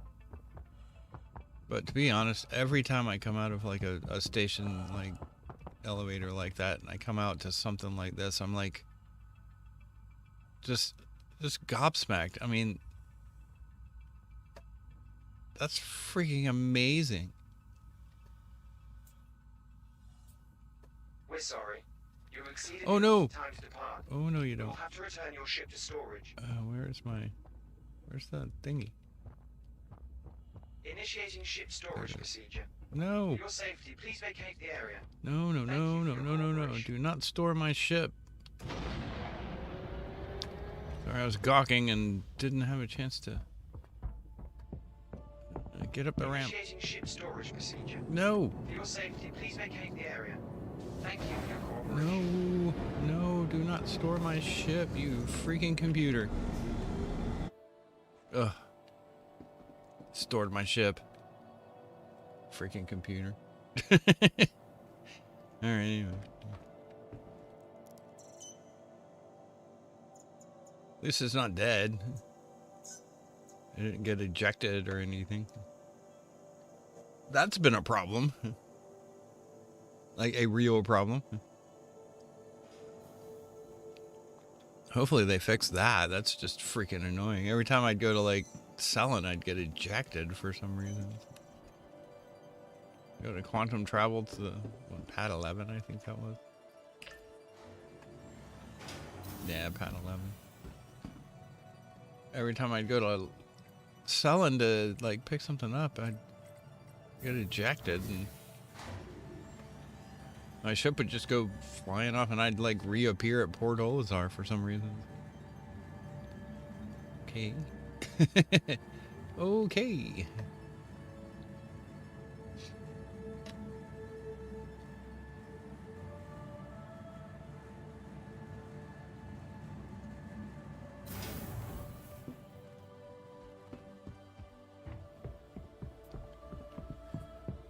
But to be honest, every time I come out of like a station, like elevator like that, and I come out to something like this, I'm like, just gobsmacked. I mean, that's freaking amazing. We're sorry. You exceeded Oh no! time to depart. Oh no, you You'll don't. have to return your ship to storage. Where's the thingy? Initiating ship storage procedure. No. For your safety, please vacate the area. No. Do not store my ship. Sorry, I was gawking and didn't have a chance to Get up the ramp. Initiating ship storage procedure. No. For your safety, please vacate the area. Thank you for your cooperation. No, do not store my ship, you freaking computer. Ugh. Stored my ship. Freaking computer. Alright, anyway. At least it's not dead. I didn't get ejected or anything. That's been a problem. Like a real problem. Hopefully they fix that. That's just freaking annoying. Every time I'd go to like sell it, I'd get ejected for some reason. Go to quantum travel to the pad 11, I think that was. Yeah, pad 11. Every time I'd go to selling to like pick something up, I'd get ejected and my ship would just go flying off and I'd like reappear at Port Olazar for some reason. Okay. Okay.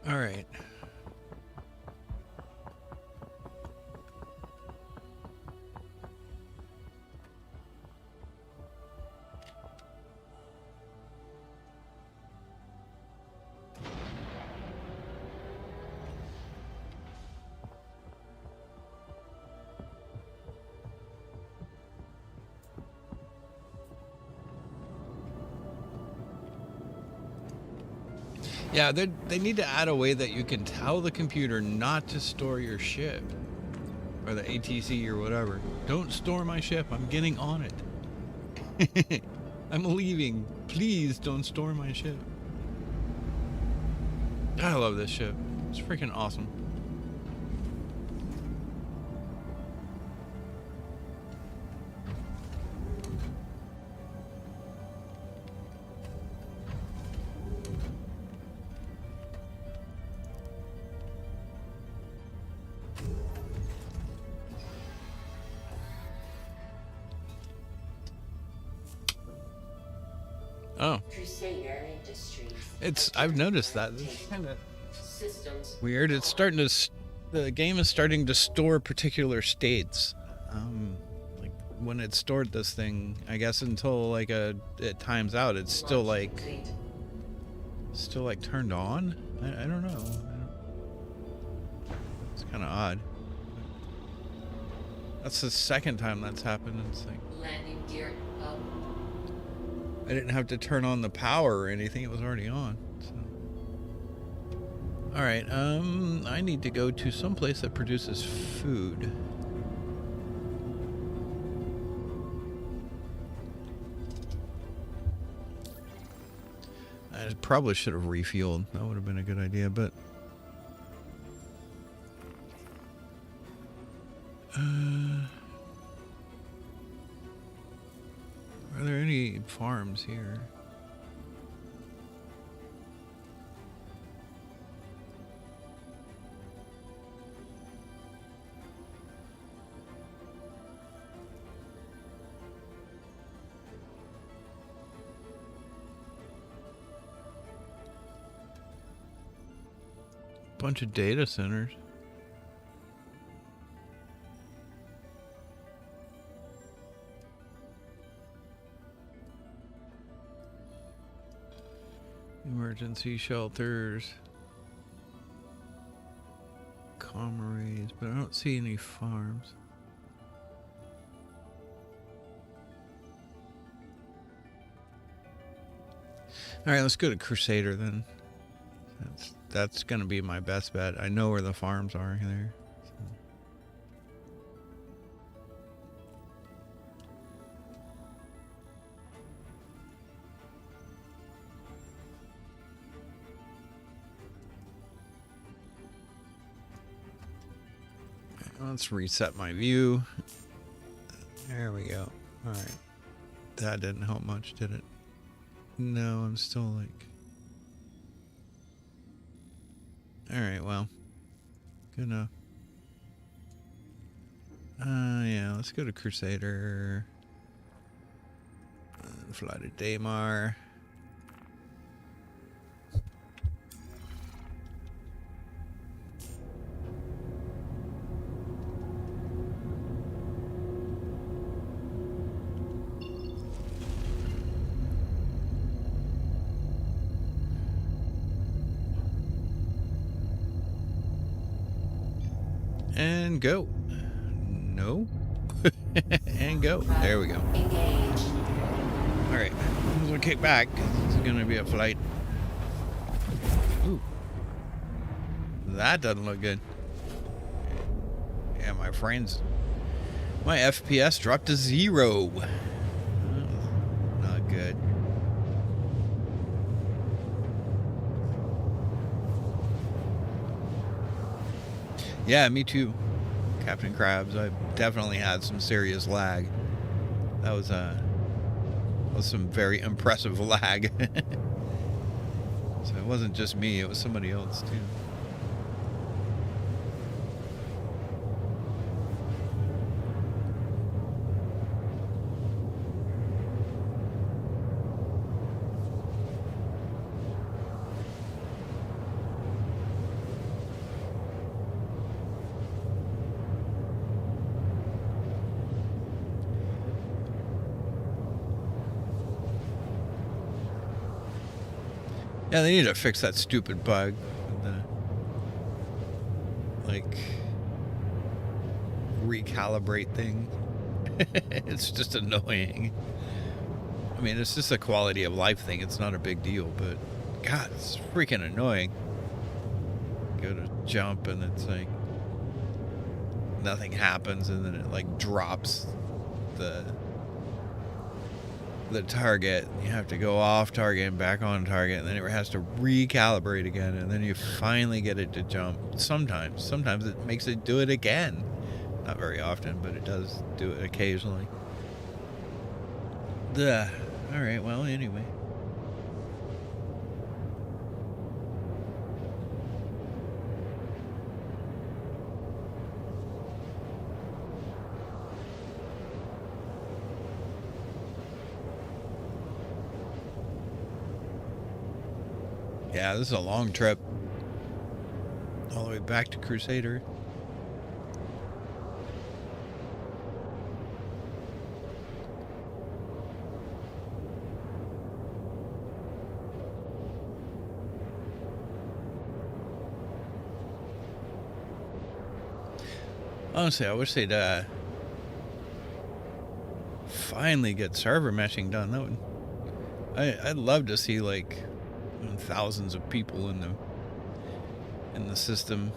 All right. Yeah, they need to add a way that you can tell the computer not to store your ship. Or the ATC or whatever. Don't store my ship. I'm getting on it. I'm leaving. Please don't store my ship. I love this ship. It's freaking awesome. Oh. Crusader Industries. I've noticed that. It's kind of Systems. weird. It's starting to, the game is starting to store particular states. Like when it stored this thing, I guess until like it times out, it's still like turned on. I don't know. It's kind of odd. That's the second time that's happened. It's like Landing gear up. I didn't have to turn on the power or anything. It was already on. So. All right. I need to go to some place that produces food. I probably should have refueled. That would have been a good idea, but are there any farms here? Bunch of data centers. Emergency shelters. Comrades, but I don't see any farms. Alright, let's go to Crusader then. That's gonna be my best bet. I know where the farms are there. Let's reset my view. There we go. Alright. That didn't help much, did it? No, I'm still like... Alright, well. Good enough. Yeah, let's go to Crusader. Fly to Daymar. And go. No. And go. There we go. Engage. Alright. We'll kick back. It's going to be a flight. Ooh. That doesn't look good. Yeah, my friends. My FPS dropped to 0. Oh, not good. Yeah, me too. Captain Krabs, I definitely had some serious lag. That was some very impressive lag. So it wasn't just me, it was somebody else too. Yeah, they need to fix that stupid bug with the, like, recalibrate thing. It's just annoying. I mean, it's just a quality of life thing. It's not a big deal, but God, it's freaking annoying. Go to jump and it's like nothing happens, and then it like drops the target. You have to go off target and back on target, and then it has to recalibrate again, and then you finally get it to jump. Sometimes it makes it do it again. Not very often, but it does do it occasionally. Duh. All right, well, anyway. Yeah, this is a long trip. All the way back to Crusader. Honestly, I wish they'd finally get server meshing done. That would, I'd love to see like thousands of people in the system,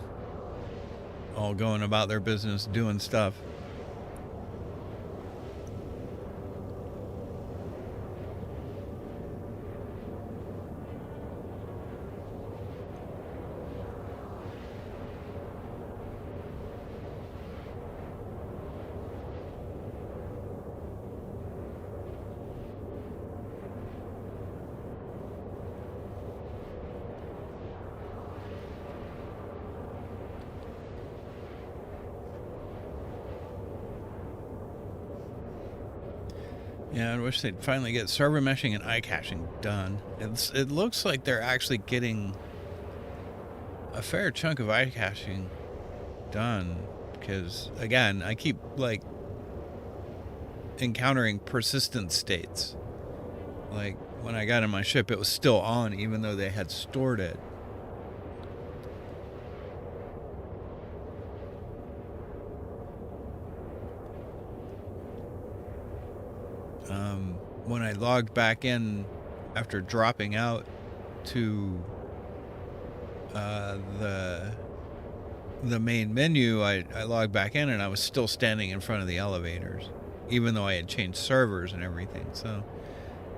all going about their business, doing stuff. Yeah, I wish they'd finally get server meshing and eye caching done. It looks like they're actually getting a fair chunk of eye caching done, because again, I keep like encountering persistent states. Like when I got in my ship, it was still on even though they had stored it. When I logged back in after dropping out to the main menu, I logged back in and I was still standing in front of the elevators, even though I had changed servers and everything. So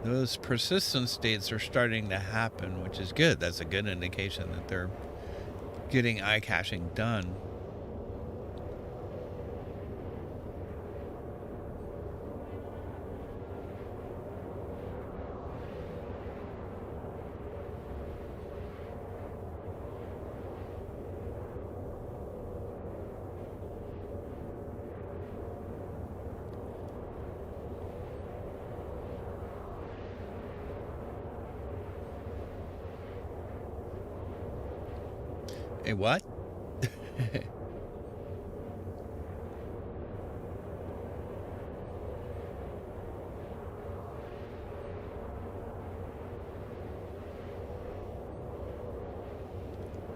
those persistent states are starting to happen, which is good. That's a good indication that they're getting eye caching done. Hey, what?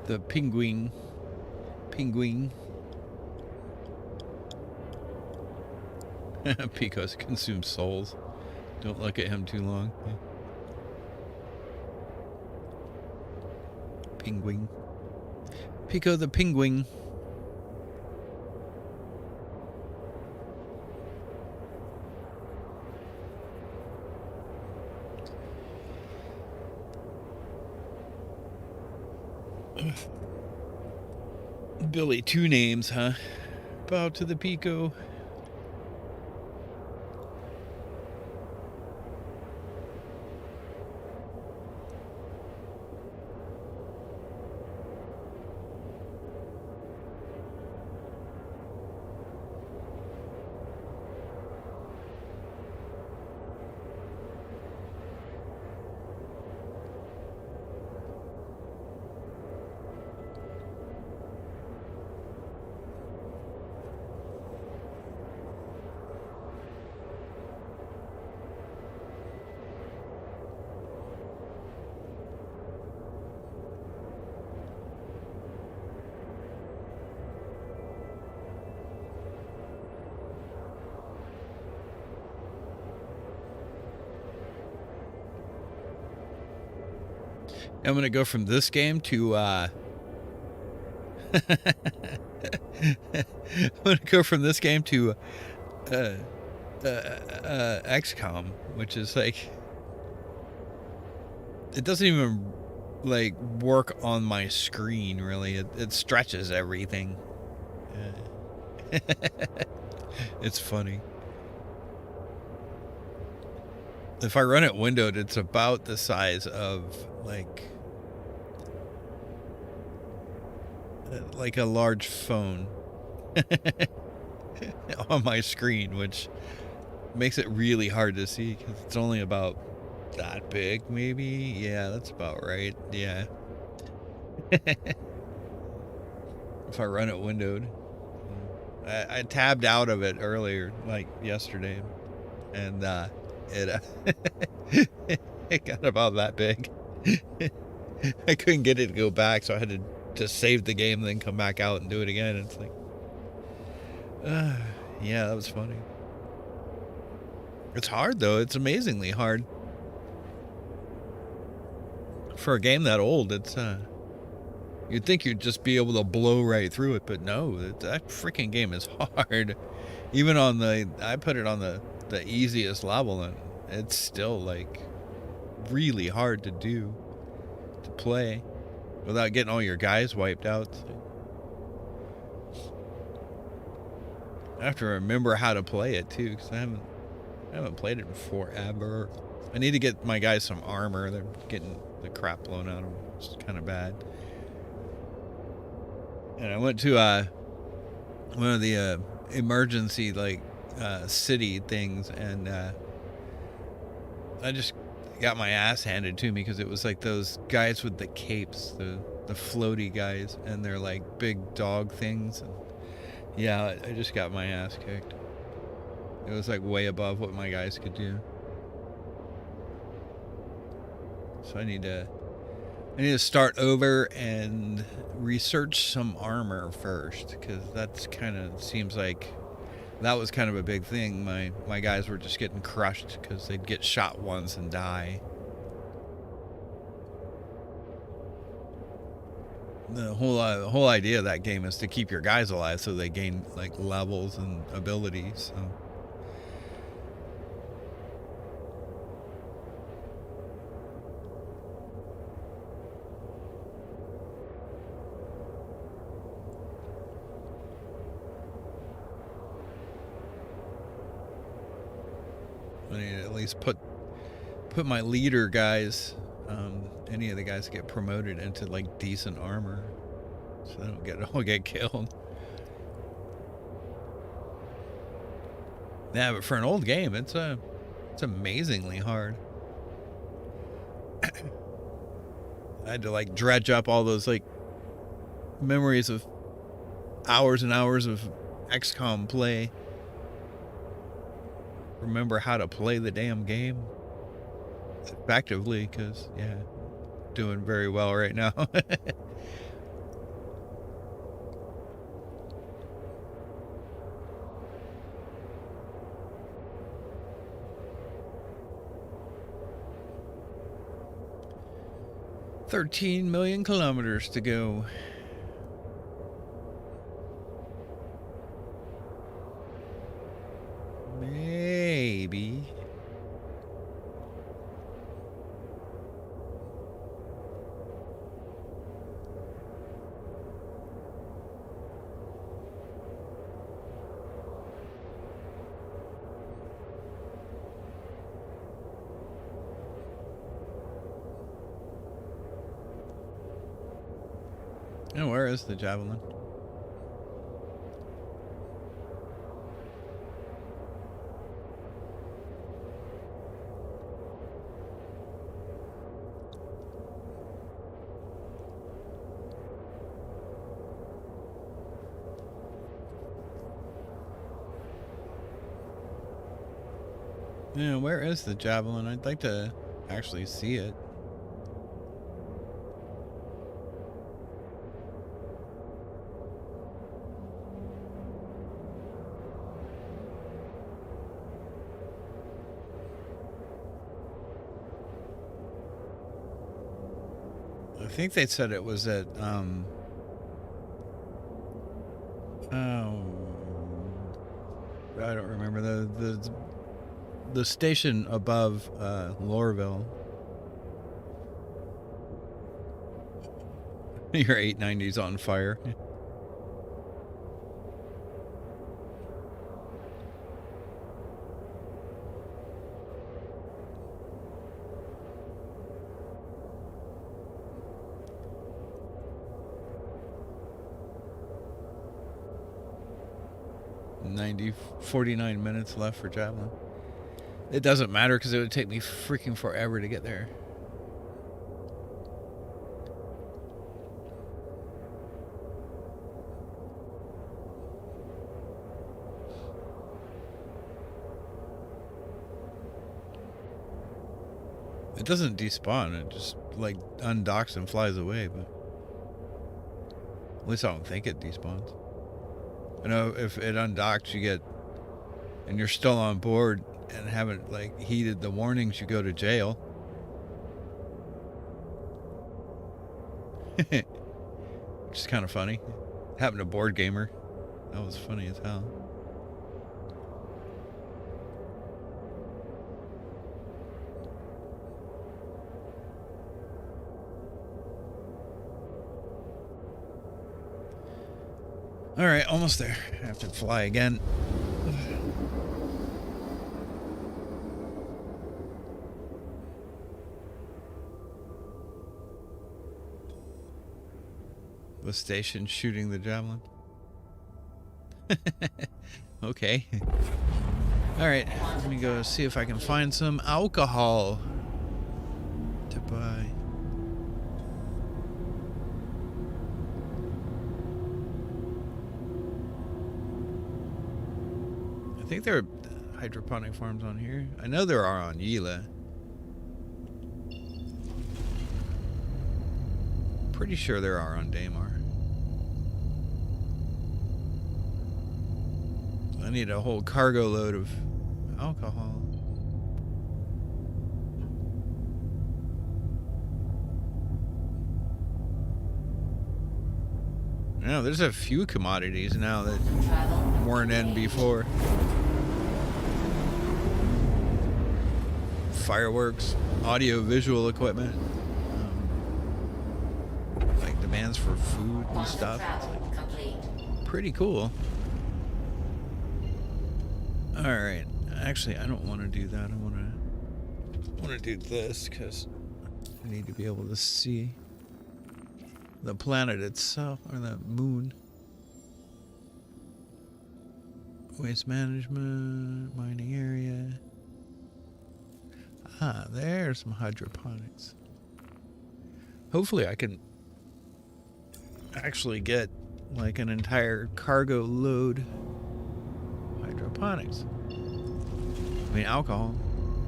The penguin. Penguin. Pico's consumes souls. Don't look at him too long. Penguin. Pico the penguin. Billy, 2 names, huh? Bow to the Pico. I'm gonna go from this game to I'm gonna go from this game to XCOM, which is like, it doesn't even like work on my screen really. It stretches everything. It's funny. If I run it windowed, it's about the size of like a large phone on my screen, which makes it really hard to see because it's only about that big, maybe. Yeah, that's about right. Yeah. If I run it windowed. I tabbed out of it earlier, like yesterday, and it it got about that big. I couldn't get it to go back, so I had to just save the game, then come back out and do it again. It's like, yeah, that was funny. It's hard though. It's amazingly hard for a game that old. It's you'd think you'd just be able to blow right through it, but no, that freaking game is hard. Even on I put it on the easiest level, and it's still like really hard to play without getting all your guys wiped out. I have to remember how to play it too, because I haven't played it in forever. I need to get my guys some armor. They're getting the crap blown out of them. It's kind of bad. And I went to one of the emergency city things, and I just got my ass handed to me because it was like those guys with the capes, the floaty guys, and they're like big dog things. And yeah, I just got my ass kicked. It was like way above what my guys could do. So I need to start over and research some armor first, because that's kind of seems like that was kind of a big thing. My guys were just getting crushed because they'd get shot once and die. The whole idea of that game is to keep your guys alive so they gain like levels and abilities. So. I need to at least put my leader guys, any of the guys that get promoted, into like decent armor, so they don't get killed. Yeah, but for an old game, it's amazingly hard. I had to like dredge up all those like memories of hours and hours of XCOM play. Remember how to play the damn game effectively, because, yeah, doing very well right now. $13 million kilometers to go. Maybe. And where is the javelin? Yeah, where is the javelin? I'd like to actually see it. I think they said it was at I don't remember the station above Lorville. Your 890's on fire. $90, 49 minutes left for javelin. It doesn't matter because it would take me freaking forever to get there. It doesn't despawn, it just like undocks and flies away, but at least I don't think it despawns. I know if it undocks, you get, and you're still on board and haven't like heeded the warnings, you go to jail. Which is kind of funny. Happened to Board Gamer. That was funny as hell. All right, almost there. I have to fly again. The station shooting the javelin. Okay. All right, let me go see if I can find some alcohol to buy. I think there are hydroponic farms on here. I know there are on Yila. Pretty sure there are on Daymar. I need a whole cargo load of alcohol. No, there's a few commodities now that weren't in before. Fireworks, audio-visual equipment, like demands for food and stuff. It's like pretty cool. All right, actually, I don't want to do that. I want to do this because I need to be able to see the planet itself, or the moon. Waste management, mining area. Ah, there's some hydroponics. Hopefully I can actually get like an entire cargo load hydroponics. I mean, alcohol,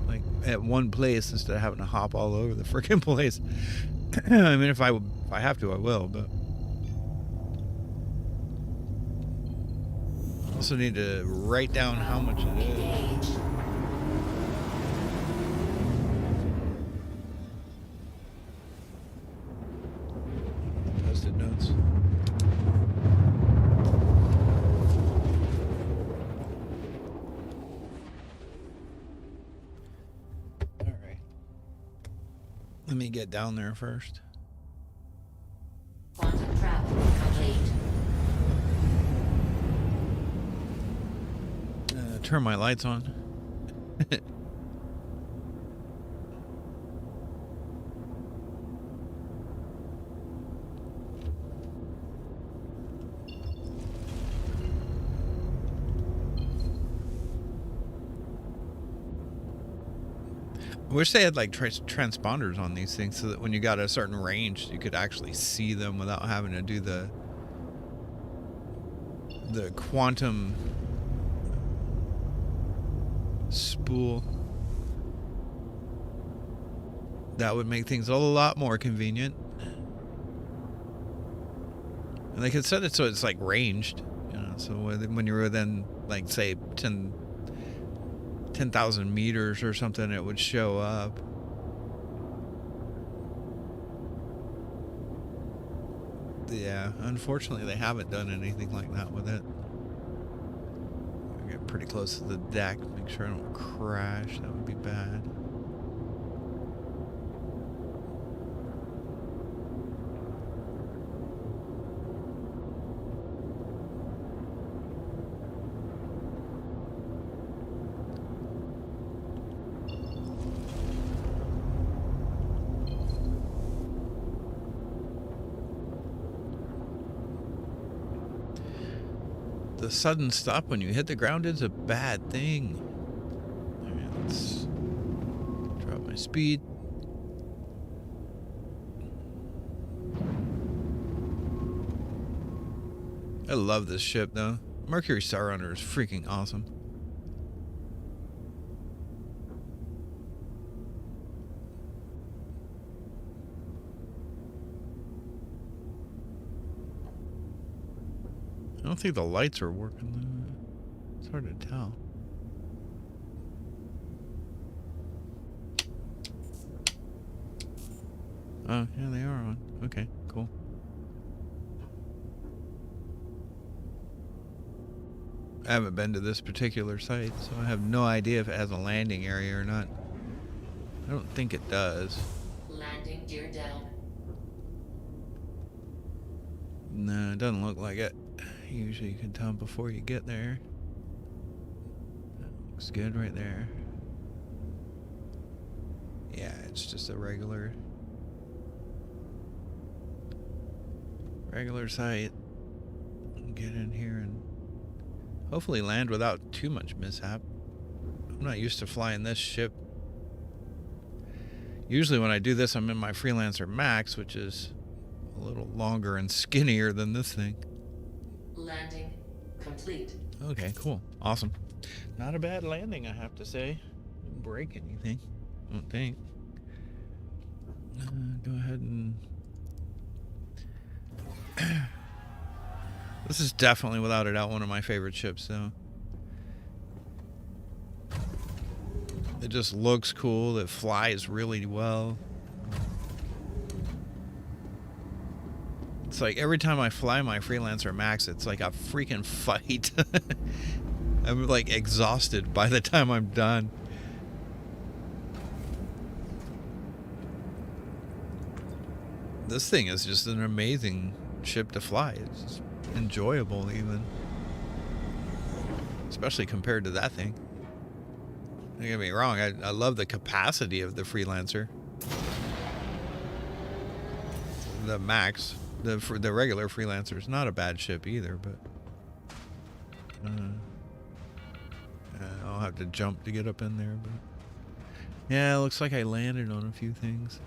like at one place instead of having to hop all over the freaking place. I mean, if I have to, I will, but I also need to write down how much it is. Post-it notes. All right. Let me get down there first. Quantum travel complete. Turn my lights on. I wish they had like transponders on these things so that when you got a certain range, you could actually see them without having to do the quantum spool. That would make things a lot more convenient. And they could set it so it's like ranged, you know, so when you're within like say 10,000 meters or something, it would show up. Yeah, unfortunately they haven't done anything like that with it. I get pretty close to the deck, make sure I don't crash. That would be bad. The sudden stop when you hit the ground is a bad thing. All right, let's drop my speed. I love this ship though. Mercury Star Runner is freaking awesome. I don't think the lights are working though. It's hard to tell. Oh, yeah, they are on. Okay, cool. I haven't been to this particular site, so I have no idea if it has a landing area or not. I don't think it does. Landing gear down. No, it doesn't look like it. Usually you can tell before you get there. That looks good right there. Yeah, it's just a regular site. Get in here and hopefully land without too much mishap. I'm not used to flying this ship. Usually when I do this, I'm in my Freelancer Max, which is a little longer and skinnier than this thing. Landing complete. Okay, cool. Awesome. Not a bad landing, I have to say. Didn't break anything, I don't think. Go ahead and... This is definitely, without a doubt, one of my favorite ships, though. It just looks cool. It flies really well. It's like every time I fly my Freelancer Max, it's like a freaking fight. I'm like exhausted by the time I'm done. This thing is just an amazing ship to fly. It's just enjoyable even. Especially compared to that thing. Don't get me wrong, I love the capacity of the Freelancer. The Max, the regular Freelancer is not a bad ship either, but I'll have to jump to get up in there. But yeah, it looks like I landed on a few things.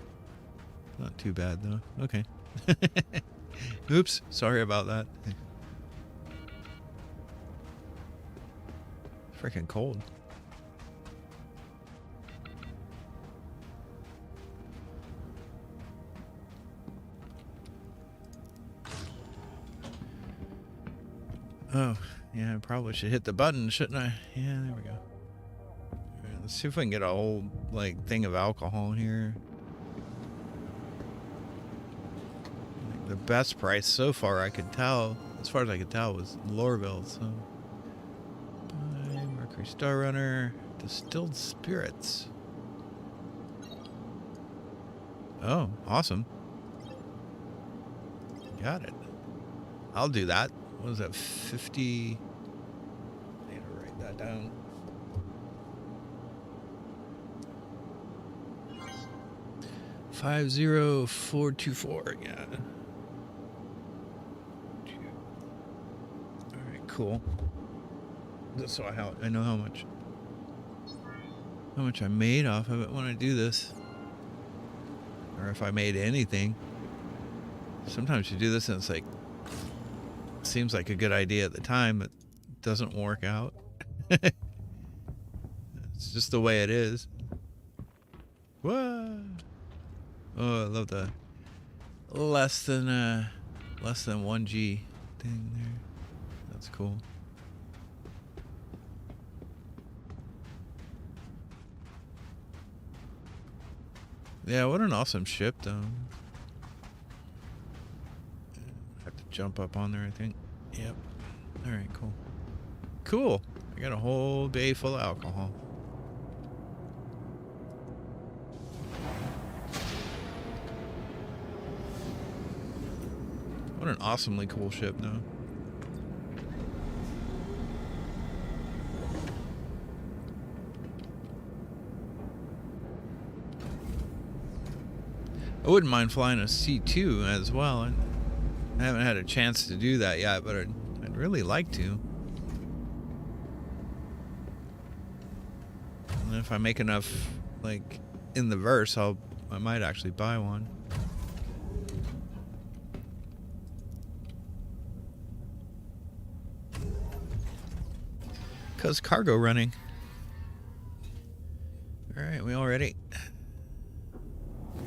Not too bad though. Okay. Oops, sorry about that. Freaking cold. Oh, yeah, I probably should hit the button, shouldn't I? Yeah, there we go. All right, let's see if I can get a whole, like, thing of alcohol here. Like, the best price so far I could tell, as far as I could tell, was Lorville, so. Buy Mercury Star Runner, distilled spirits. Oh, awesome. Got it. I'll do that. What is that, 50? I need to write that down. $50424, yeah. All right, cool. Just so I know how much I made off of it when I do this, or if I made anything. Sometimes you do this and it's like, seems like a good idea at the time, but it doesn't work out. It's just the way it is. Whoa! Oh, I love the less than 1G thing there. That's cool. Yeah, what an awesome ship, though. Have to jump up on there, I think. Yep. All right, cool. Cool. I got a whole bay full of alcohol. What an awesomely cool ship, though. I wouldn't mind flying a C2 as well. I haven't had a chance to do that yet, but I'd really like to. And if I make enough, like, in the verse, I might actually buy one. Cause cargo running. All right, we all ready?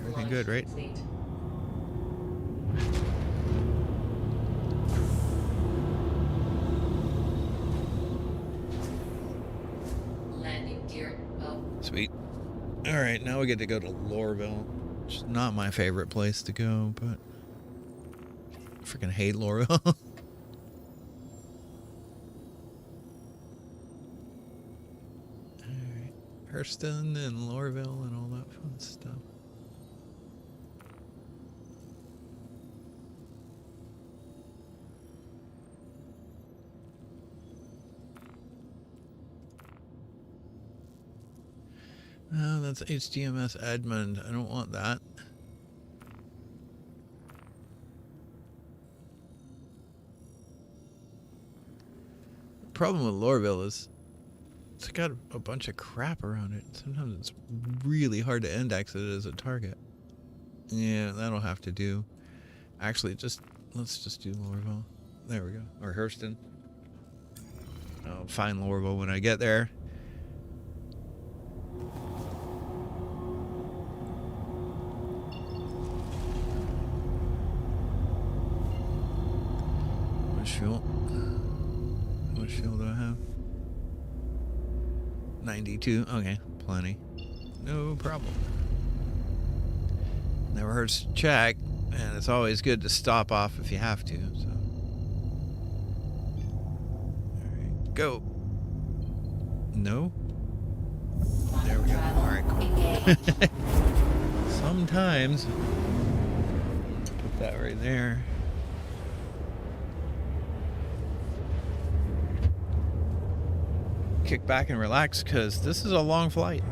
Everything good, right? Landing gear up. Sweet. All right, now we get to go to Lorville, which is not my favorite place to go, but I freaking hate Lorville. All right, Hurston and Lorville and all that fun stuff. Oh, that's HDMS Edmund. I don't want that. The problem with Lorville is it's got a bunch of crap around it. Sometimes it's really hard to index it as a target. Yeah, that'll have to do. Actually, let's just do Lorville. There we go. Or Hurston. I'll find Lorville when I get there. Fuel. How much fuel do I have? 92. Okay, plenty. No problem. Never hurts to check, and it's always good to stop off if you have to. So, all right, go. No. There we go. All right, cool. Sometimes put that right there. Kick back and relax because this is a long flight.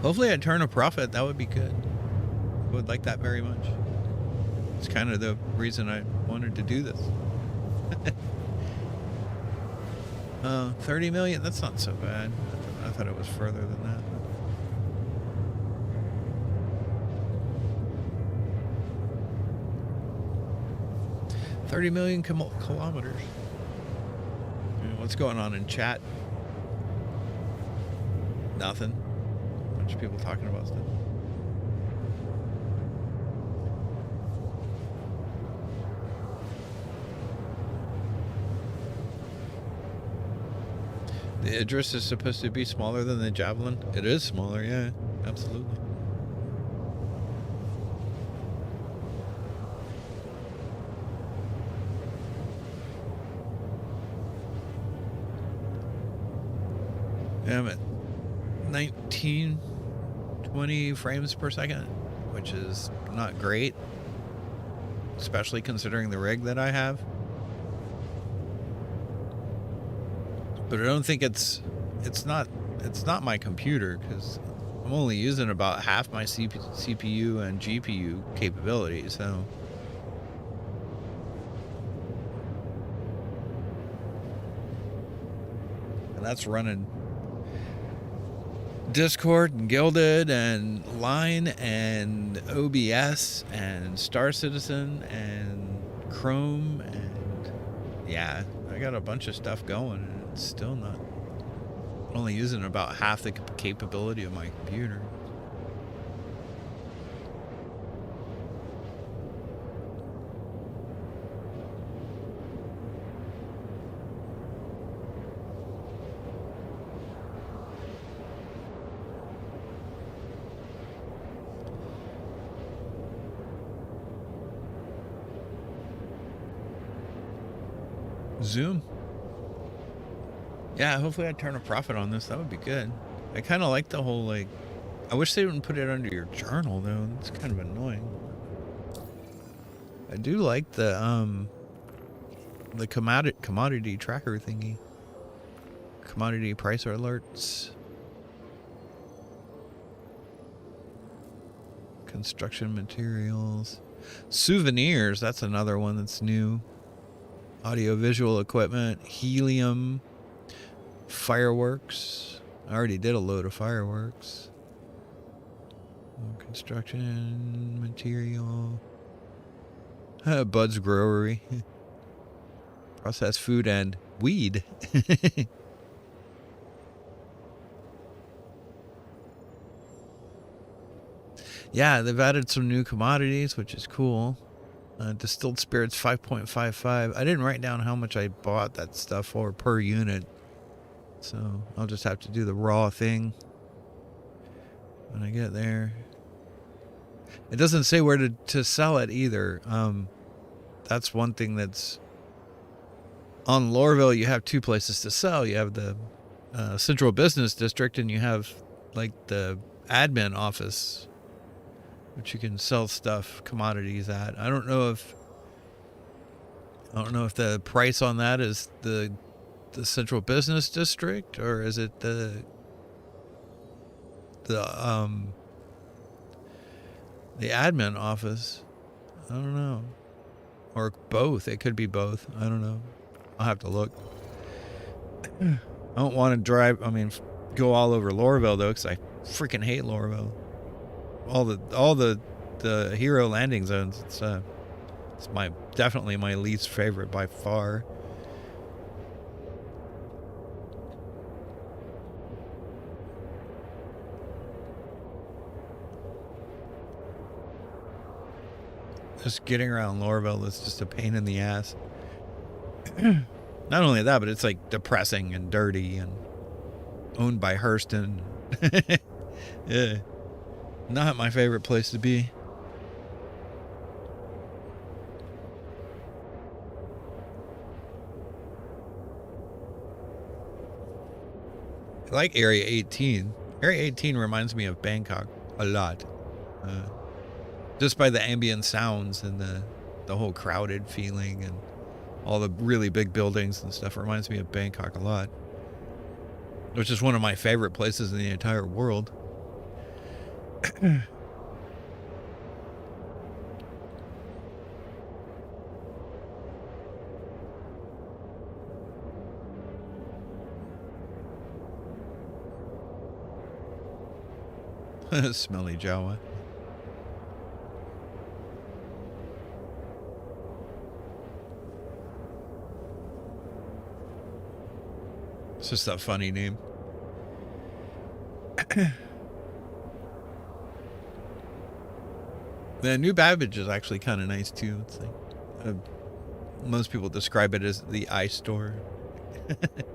Hopefully I turn a profit. That would be good. I would like that very much. It's kind of the reason I wanted to do this. 30 million, that's not so bad. I thought it was further than that. 30 million kilometers. What's going on in chat? Nothing. A bunch of people talking about stuff. The Idris is supposed to be smaller than the Javelin. It is smaller, yeah, absolutely. Yeah, I'm at 19, 20 frames per second, which is not great, especially considering the rig that I have. But I don't think it's not my computer, because I'm only using about half my CPU and GPU capability, so. And that's running Discord and Gilded and Line and OBS and Star Citizen and Chrome, and yeah, I got a bunch of stuff going, and it's still not, only using about half the capability of my computer. Zoom. Yeah, hopefully I turn a profit on this. That would be good. I kind of like the whole, like, I wish they wouldn't put it under your journal though. It's kind of annoying. I do like the commodity tracker thingy. Commodity price alerts. Construction materials. Souvenirs, that's another one that's new. Audio-visual equipment, helium, fireworks. I already did a load of fireworks. Construction material. Bud's Growery. Processed food and weed. Yeah, they've added some new commodities, which is cool. Distilled spirits 5.55. I didn't write down how much I bought that stuff for per unit, so I'll just have to do the raw thing when I get there. It doesn't say where to sell it either. That's one thing that's on Lorville. You have two places to sell. You have the Central Business District, and you have like the admin office, which you can sell stuff, commodities at. I don't know if the price on that is the Central Business District, or is it the admin office. I don't know, or both. It could be both. I don't know. I'll have to look. I don't want to go all over Lorville though, because I freaking hate Lorville. All the hero landing zones. It's definitely my least favorite by far. Just getting around Lorville is just a pain in the ass. Not only that, but it's like depressing and dirty and owned by Hurston. Yeah. Not my favorite place to be. I like Area 18. Area 18 reminds me of Bangkok a lot. Just by the ambient sounds and the whole crowded feeling and all the really big buildings and stuff, reminds me of Bangkok a lot. Which is one of my favorite places in the entire world. Smelly Jawa. It's just a funny name. The new Babbage is actually kind of nice too. It's like most people describe it as the iStore. It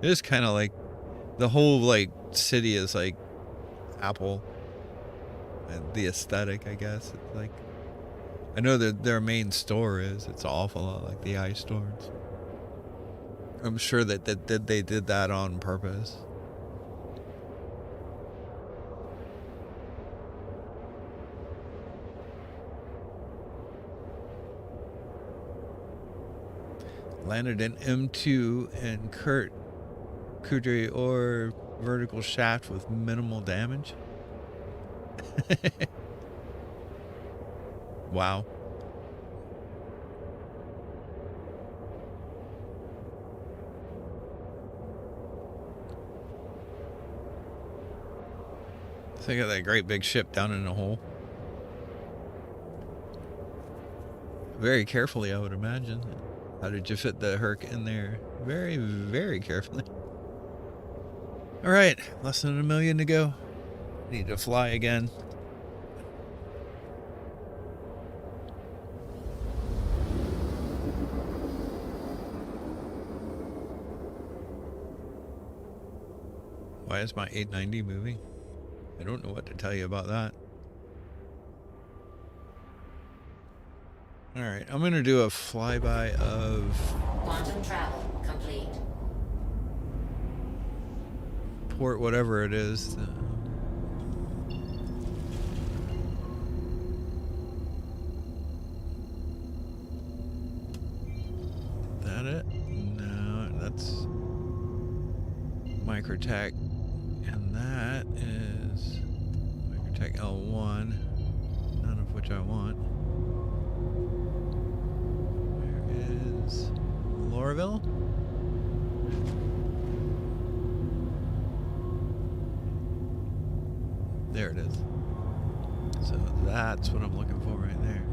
is kind of like the whole like city is like Apple, and the aesthetic, I guess. It's like, I know that their main store is. It's awful like the iStore. I'm sure that they did that on purpose. Landed an M2 and Kurt Kudry or vertical shaft with minimal damage. Wow. Think of that great big ship down in a hole. Very carefully, I would imagine. How did you fit the Herc in there? Very, very carefully. All right, less than 1 million to go. Need to fly again. Why is my 890 moving? I don't know what to tell you about that. All right, I'm gonna do a flyby of Quantum travel complete. port, whatever it is. That it? No, that's Microtech, and that is Microtech L1, none of which I want. Where is Lorville? There it is. So that's what I'm looking for right there.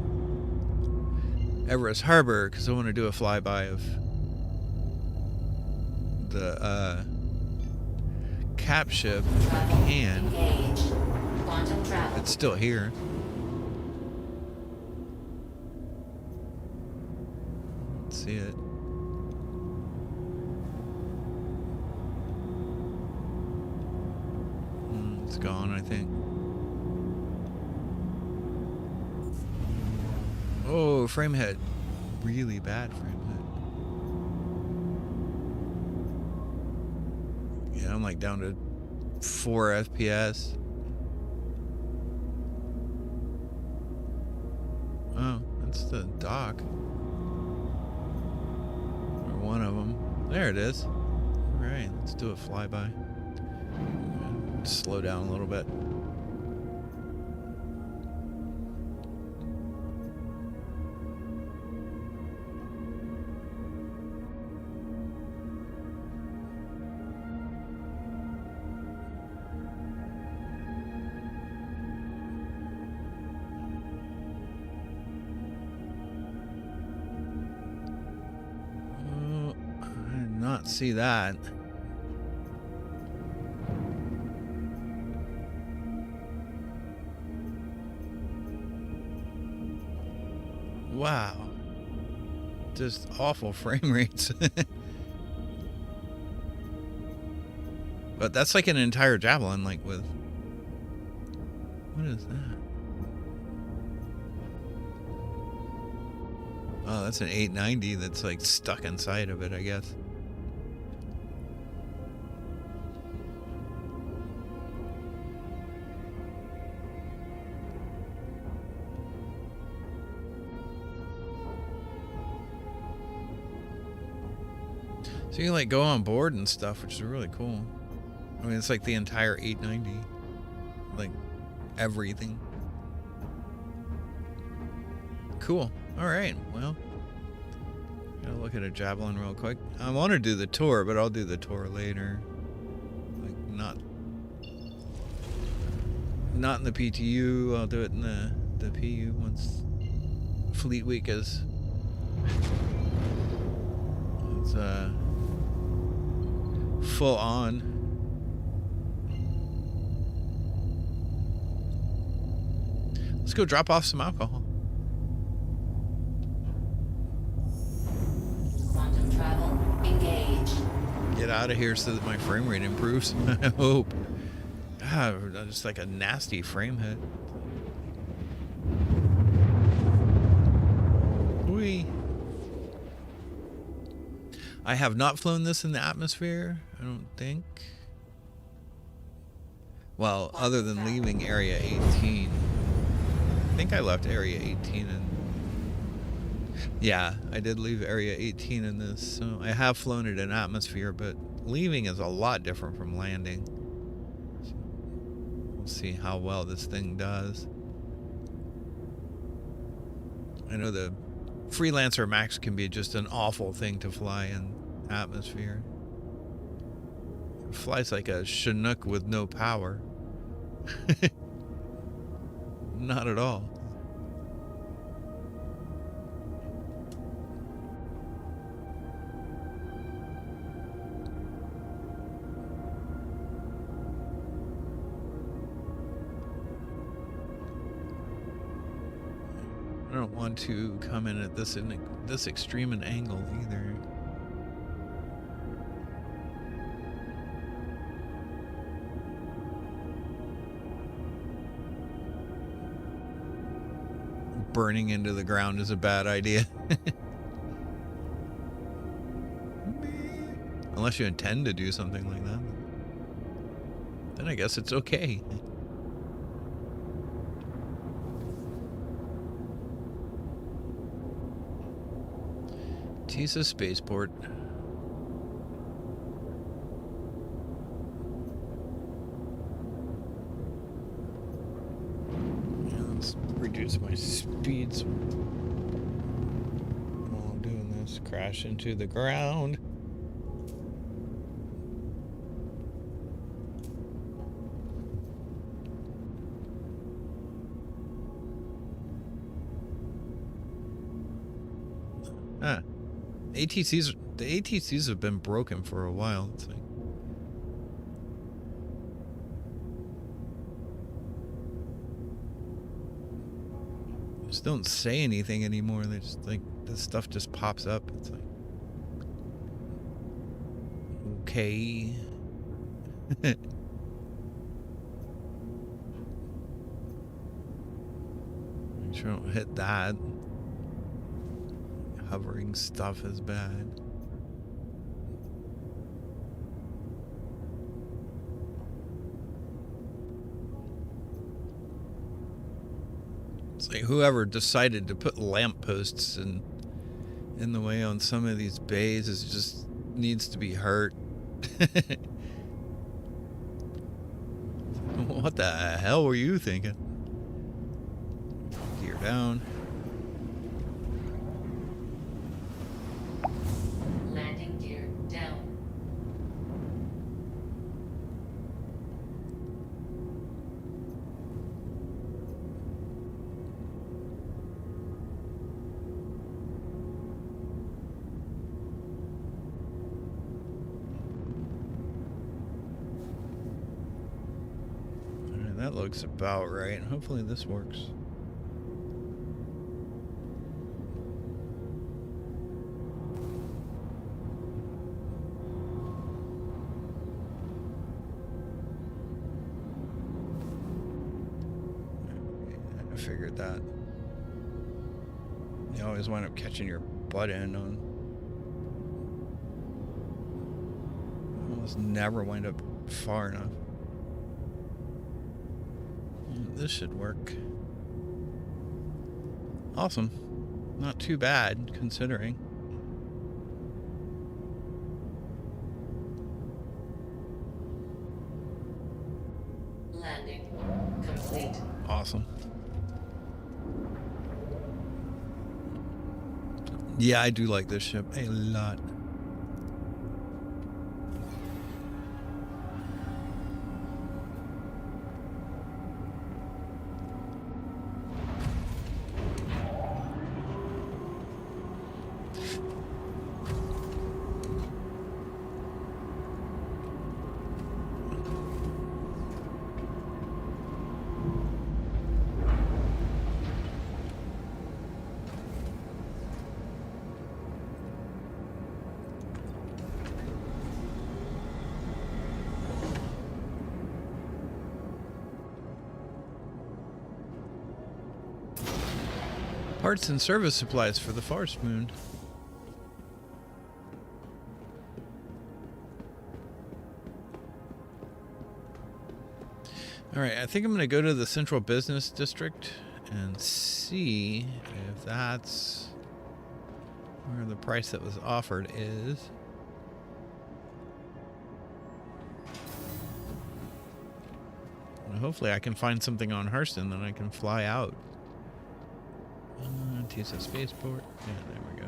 Everest Harbor, because I want to do a flyby of the cap ship if I can. Engaged. Quantum travel. It's still here. Let's see it. It's gone, I think. Oh, frame head. Really bad frame head. Yeah, I'm like down to 4 FPS. Oh, that's the dock. Or one of them. There it is. All right, let's do a flyby. Slow down a little bit. Oh, I did not see that. Wow. Just awful frame rates. But that's like an entire Javelin, like with... What is that? Oh, that's an 890 that's like stuck inside of it, I guess. So you can like go on board and stuff, which is really cool. I mean, it's like the entire 890. Like everything. Cool. All right. Well, gotta look at a Javelin real quick. I want to do the tour, but I'll do the tour later. Like not not in the PTU. I'll do it in the PU once Fleet Week is full on. Let's go drop off some alcohol. Quantum travel engaged. Get out of here so that my frame rate improves. I hope. God, just like a nasty frame hit. Whee. I have not flown this in the atmosphere, I don't think. Well, other than leaving Area 18. I think I left Area 18 and yeah, I did leave Area 18 in this. So I have flown it in atmosphere, but leaving is a lot different from landing. So we'll see how well this thing does. I know the Freelancer Max can be just an awful thing to fly in atmosphere. It flies like a Chinook with no power. Not at all. I don't want to come in at this extreme an angle either. Burning into the ground is a bad idea. Unless you intend to do something like that. Then I guess it's okay. Tisa Spaceport. Let's reduce my speeds while I'm doing this. Crash into the ground. Ah. The ATCs have been broken for a while. It's like, just don't say anything anymore. They just like this stuff just pops up. It's like, okay. Make sure I don't hit that. Hovering stuff is bad. It's like whoever decided to put lampposts in the way on some of these bays is just needs to be hurt. What the hell were you thinking? Gear down. Landing gear down. Alright, that looks about right. Hopefully this works. I figured that. You always wind up catching your butt end on. Almost never wind up far enough. This should work. Awesome. Not too bad, considering. Landing complete. Awesome. Yeah, I do like this ship a lot. Parts and service supplies for the Forest Moon. Alright, I think I'm going to go to the Central Business District and see if that's where the price that was offered is. And hopefully I can find something on Hurston that I can fly out. TSA Spaceport. Yeah, there we go.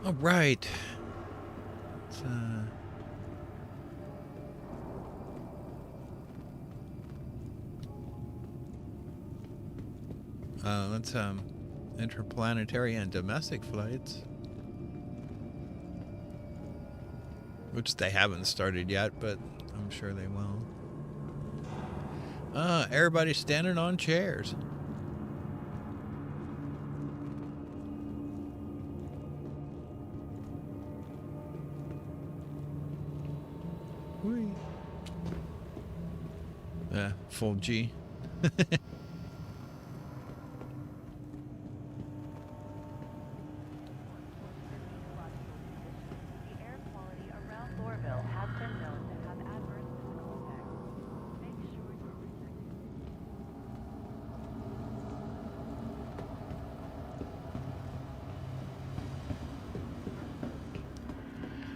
All right. Let's interplanetary and domestic flights, which they haven't started yet, but I'm sure they will. Everybody's standing on chairs. Whee. Full G.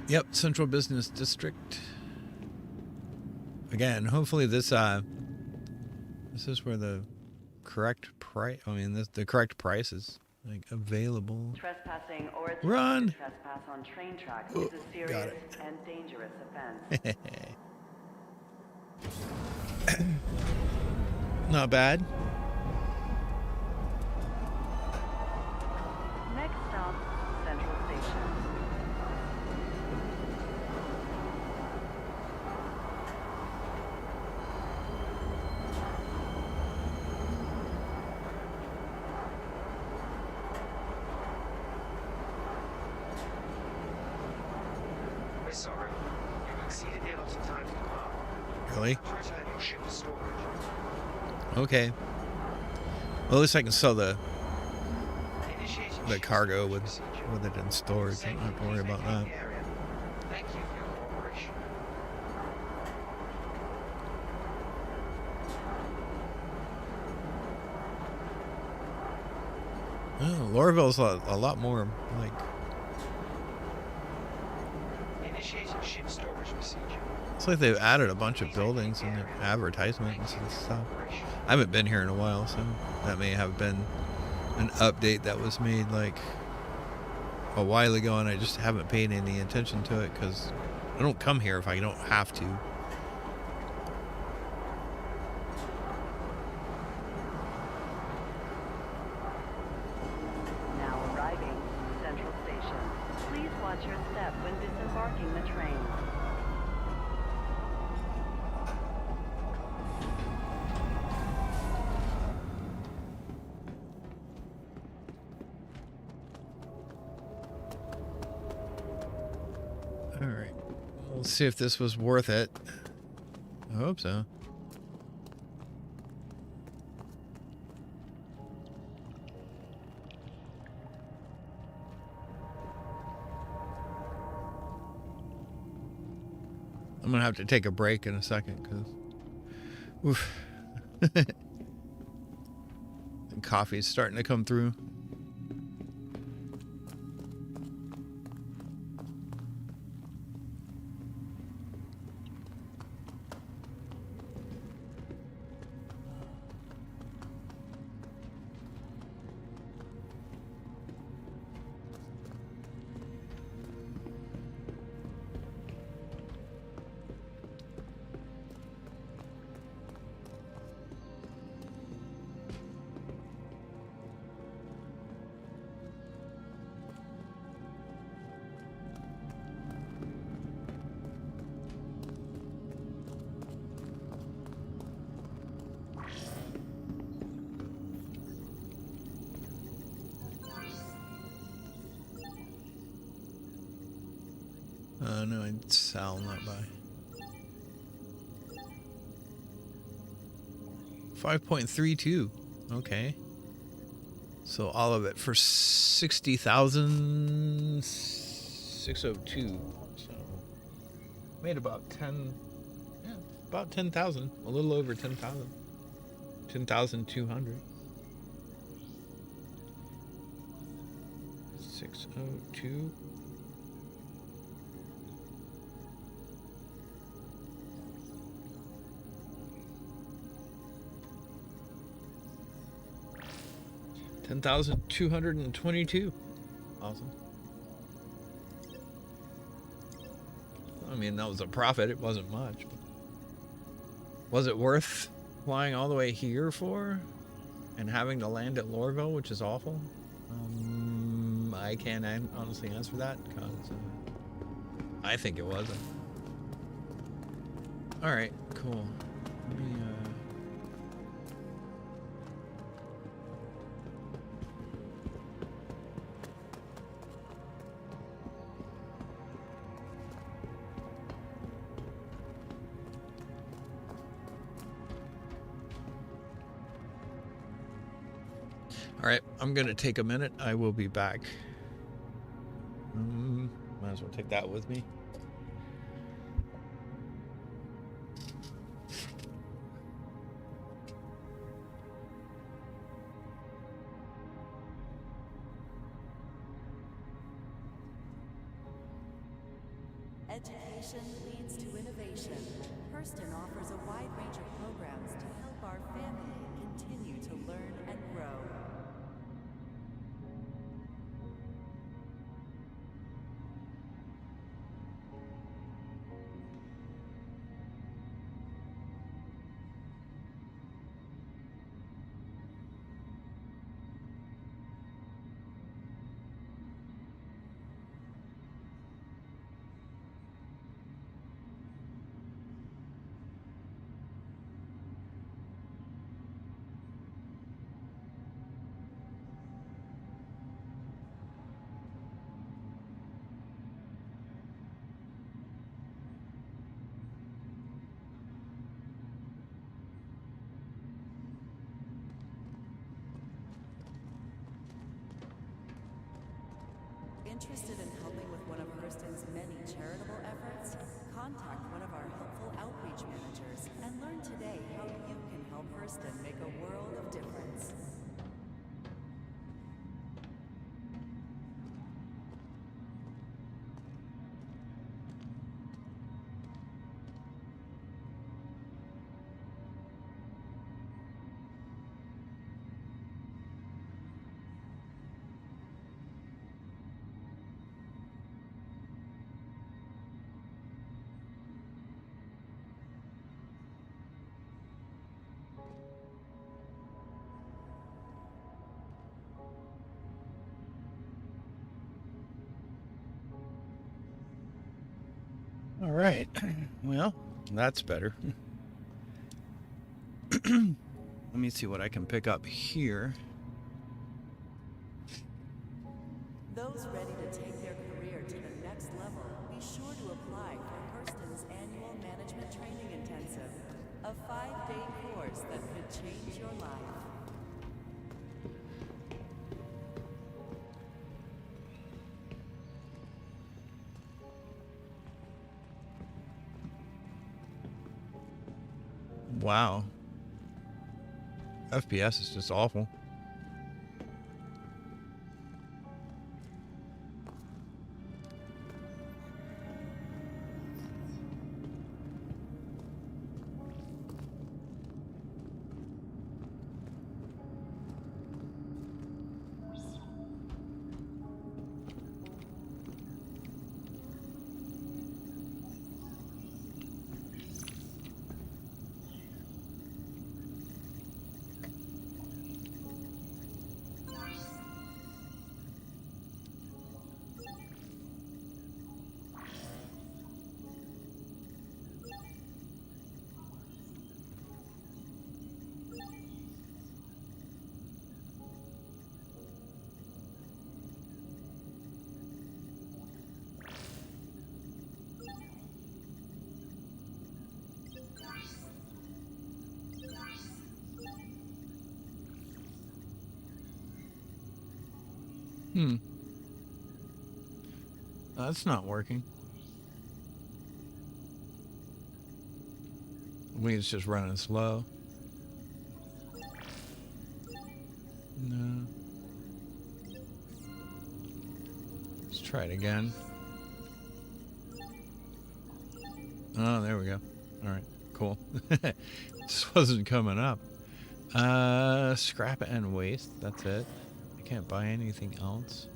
Yep, Central Business District. Again, hopefully this is where the correct price. I mean, the correct price is like available. Trespassing or Run. trespass on train tracks is a serious and dangerous offense. Not bad. Next stop, Central Station. We're sorry. You've exceeded the allotted time to depart. Really? Return your ship to storage. Okay. Well, at least I can sell the Initiating cargo ship with procedure. it in storage. I don't have to worry about that. The area. Thank you for your cooperation. Oh, Lorville's a lot more like. Initiating ship storage procedure. It's like they've added a bunch of buildings and advertisements and stuff. I haven't been here in a while, so that may have been an update that was made like a while ago, and I just haven't paid any attention to it because I don't come here if I don't have to. Now arriving, Central Station. Please watch your step when disembarking the train. All right, let's see if this was worth it. I hope so. I'm gonna have to take a break in a second because coffee's starting to come through. No, I'd sell, not buy. 5.32. Okay. So all of it for 60,602. So made about 10, yeah, about 10,000, a little over 10,000. 10,200. 602. $10,222. Awesome. I mean, that was a profit. It wasn't much. But was it worth flying all the way here for and having to land at Lorville, which is awful? I can't honestly answer that because I think it wasn't. All right, cool. Let me, all right, I'm gonna take a minute. I will be back. Might as well take that with me. Education leads to innovation. Hurston offers a wide range of programs to help our family continue to learn and grow. Interested in helping with one of Hurston's many charitable efforts? Contact one of our helpful outreach managers and learn today how you can help Hurston make a world of difference. All right. Well, that's better. Let me see what I can pick up here. Those ready to take their career to the next level, be sure to apply for Hurston's annual Management Training Intensive, a 5-day course that could change your life. Wow. FPS is just awful. That's not working. I think it's just running slow. No. Let's try it again. Oh, there we go. All right, cool. This wasn't coming up. Scrap and waste. That's it. I can't buy anything else.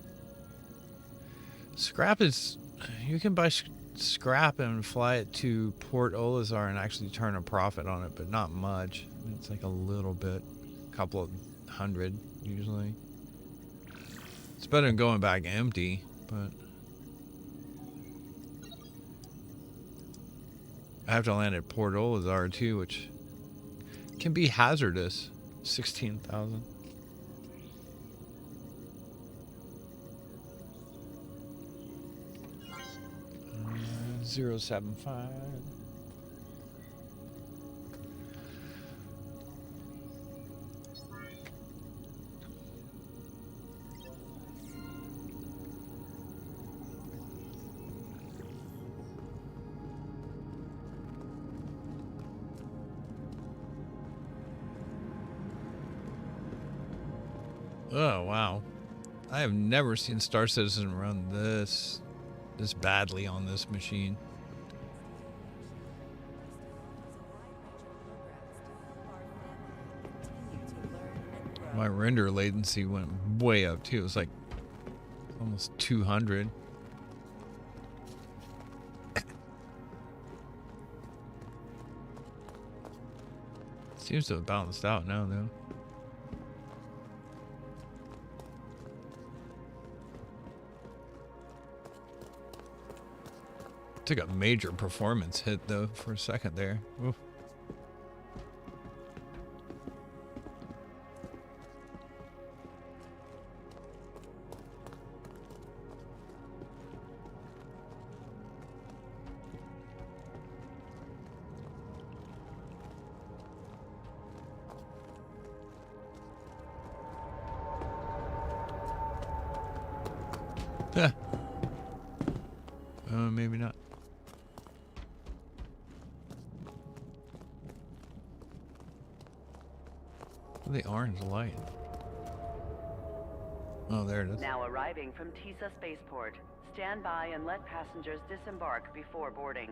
Scrap is... You can buy scrap and fly it to Port Olisar and actually turn a profit on it, but not much. It's like a little bit. A couple of hundred, usually. It's better than going back empty, but... I have to land at Port Olisar, too, which can be hazardous. 16,000. 075. Oh, wow. I have never seen Star Citizen run this badly on this machine. My render latency went way up too. It was like almost 200. Seems to have balanced out now though. Took a major performance hit though for a second there. Oof. Maybe not. The orange light. Oh, there it is. Now arriving from Tisa Spaceport. Stand by and let passengers disembark before boarding.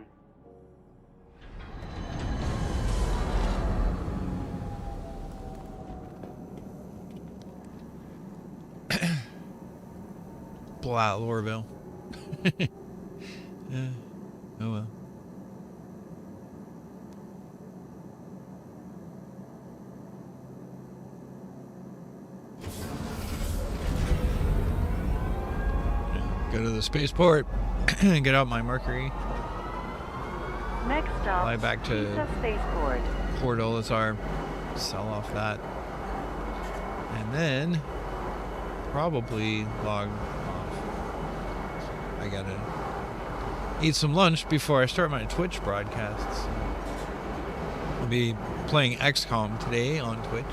Blow out Lorville. Yeah. Oh well. Go to the spaceport and get out my Mercury. Next stop, Fly back to Tisa Spaceport. Port Olisar, sell off that, and then probably log off. I gotta eat some lunch before I start my Twitch broadcasts. I'll be playing XCOM today on Twitch. If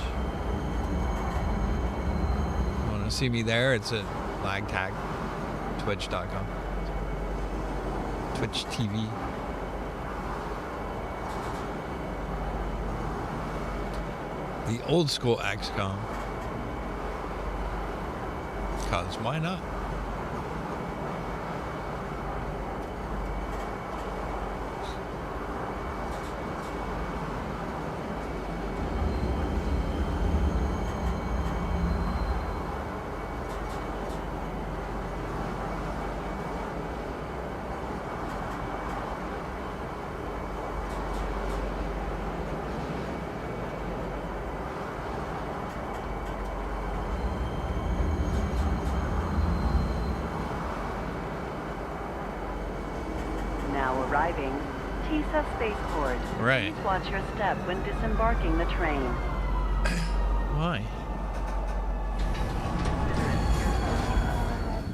you want to see me there, it's at lagtag.twitch.com. Twitch TV. The old school XCOM. Cause why not? Arriving, Tisa Spaceport. Right. Please watch your step when disembarking the train. Why?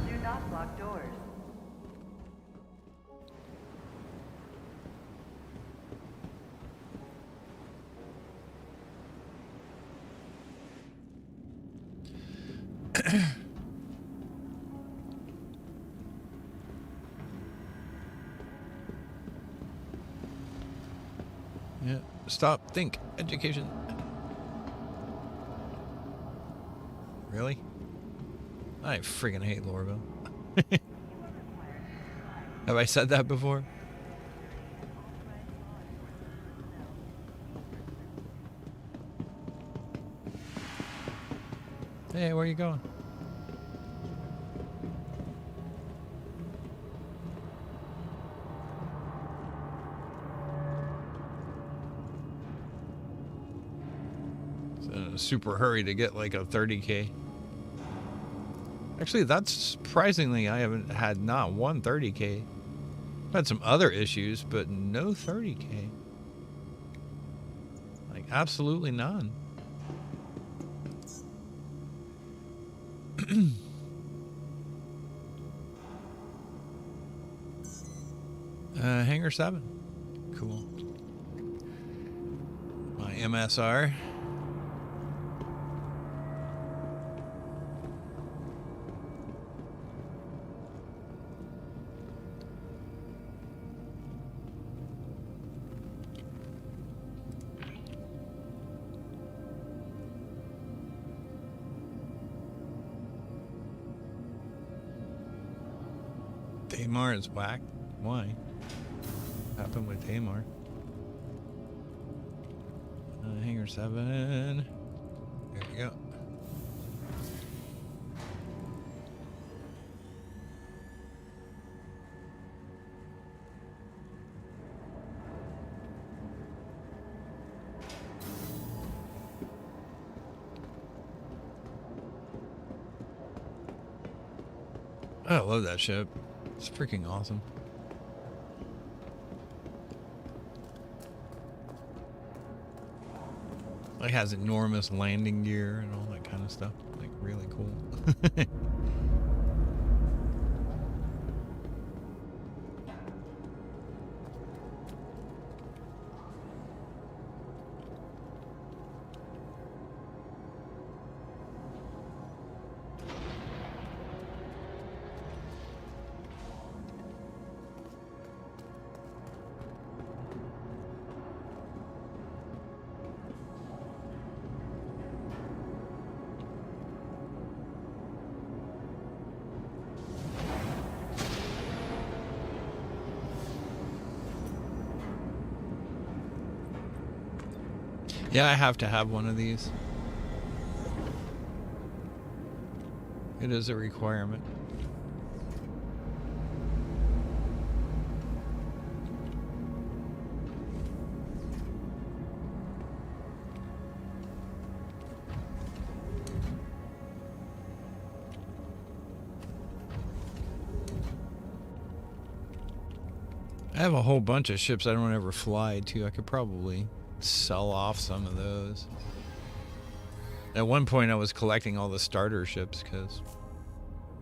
Do not block doors. Yeah. Stop. Think. Education. Really? I freaking hate Lorville. Have I said that before? Hey, where are you going? It's in a super hurry to get like a 30K. Actually, that's surprisingly, I haven't had not one 30K. I've had some other issues, but no 30K. Like, absolutely none. Hangar 7. Cool. My MSR. Tamar is whack. Why? What happened with Tamar? Hangar 7. There we go. I love that ship. It's freaking awesome. Like, has enormous landing gear and all that kind of stuff. Like, really cool. Yeah, I have to have one of these. It is a requirement. I have a whole bunch of ships I don't ever fly too. I could probably sell off some of those. At one point I was collecting all the starter ships because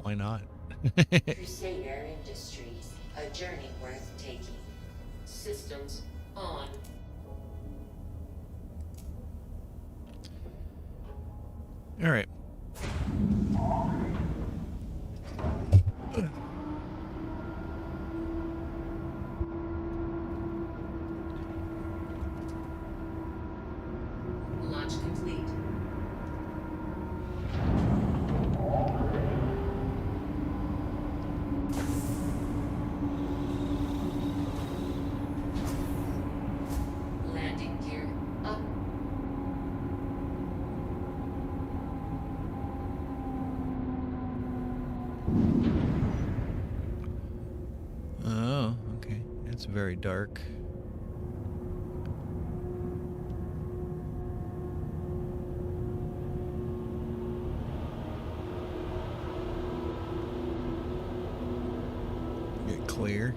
why not? Crusader Industries, a journey worth taking. Systems on. All right. Launch complete. Landing gear up. Oh, okay. It's very dark. Get clear.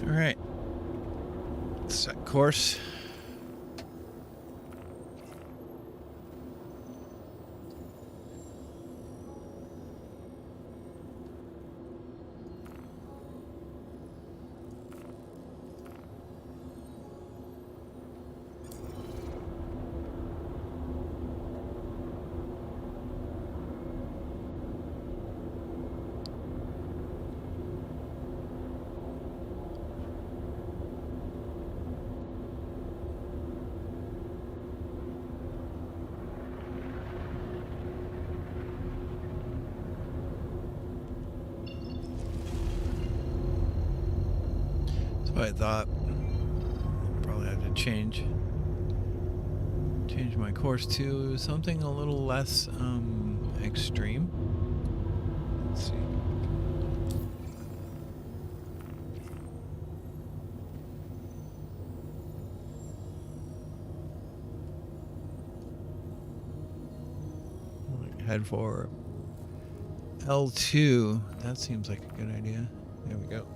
All right. Set course. what I thought. Probably have to change my course to something a little less extreme. Let's see. Head for L2. That seems like a good idea. There we go.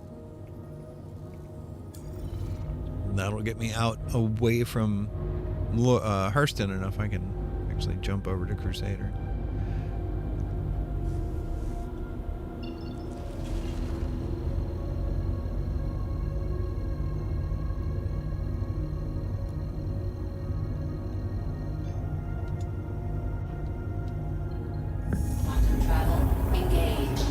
And that'll get me out away from Hurston enough I can actually jump over to Crusader. Quantum travel engaged.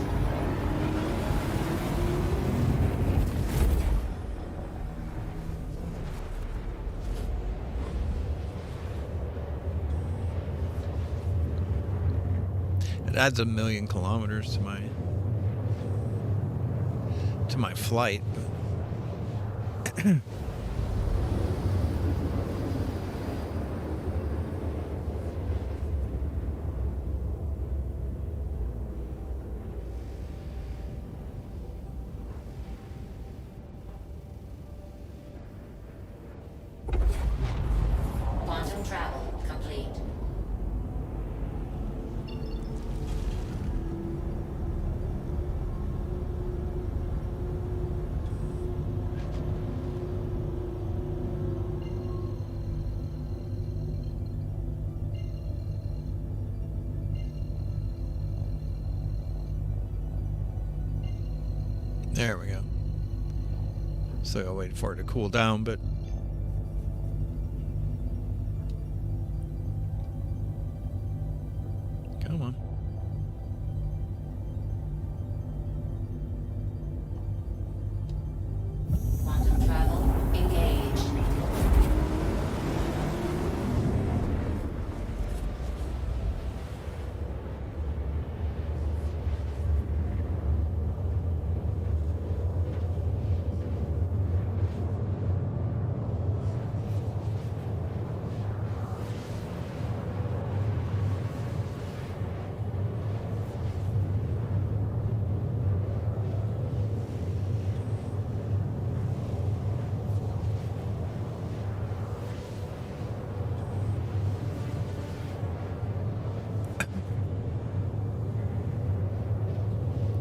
It adds 1,000,000 kilometers to my flight. Quantum travel complete. There we go. So I'll wait for it to cool down, but come on. Quantum travel engaged.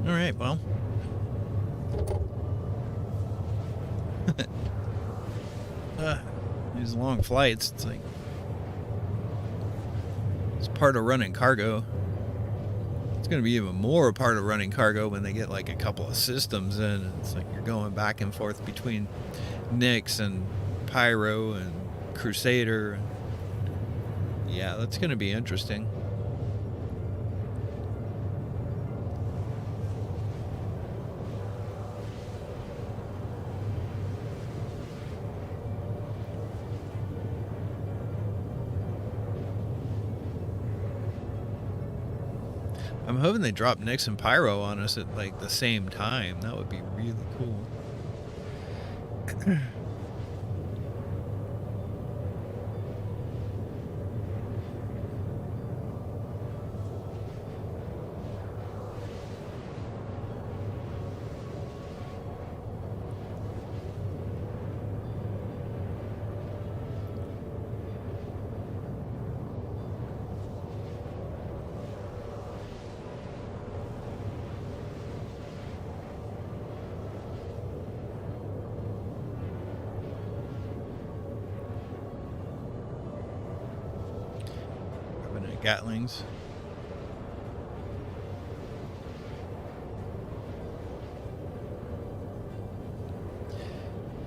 All right, well. These long flights, it's like it's part of running cargo. It's going to be even more a part of running cargo when they get like a couple of systems in. And it's like you're going back and forth between Nyx and Pyro and Crusader. Yeah, that's going to be interesting. I'm hoping they drop Nyx and Pyro on us at like the same time. That would be really cool. Gatlings.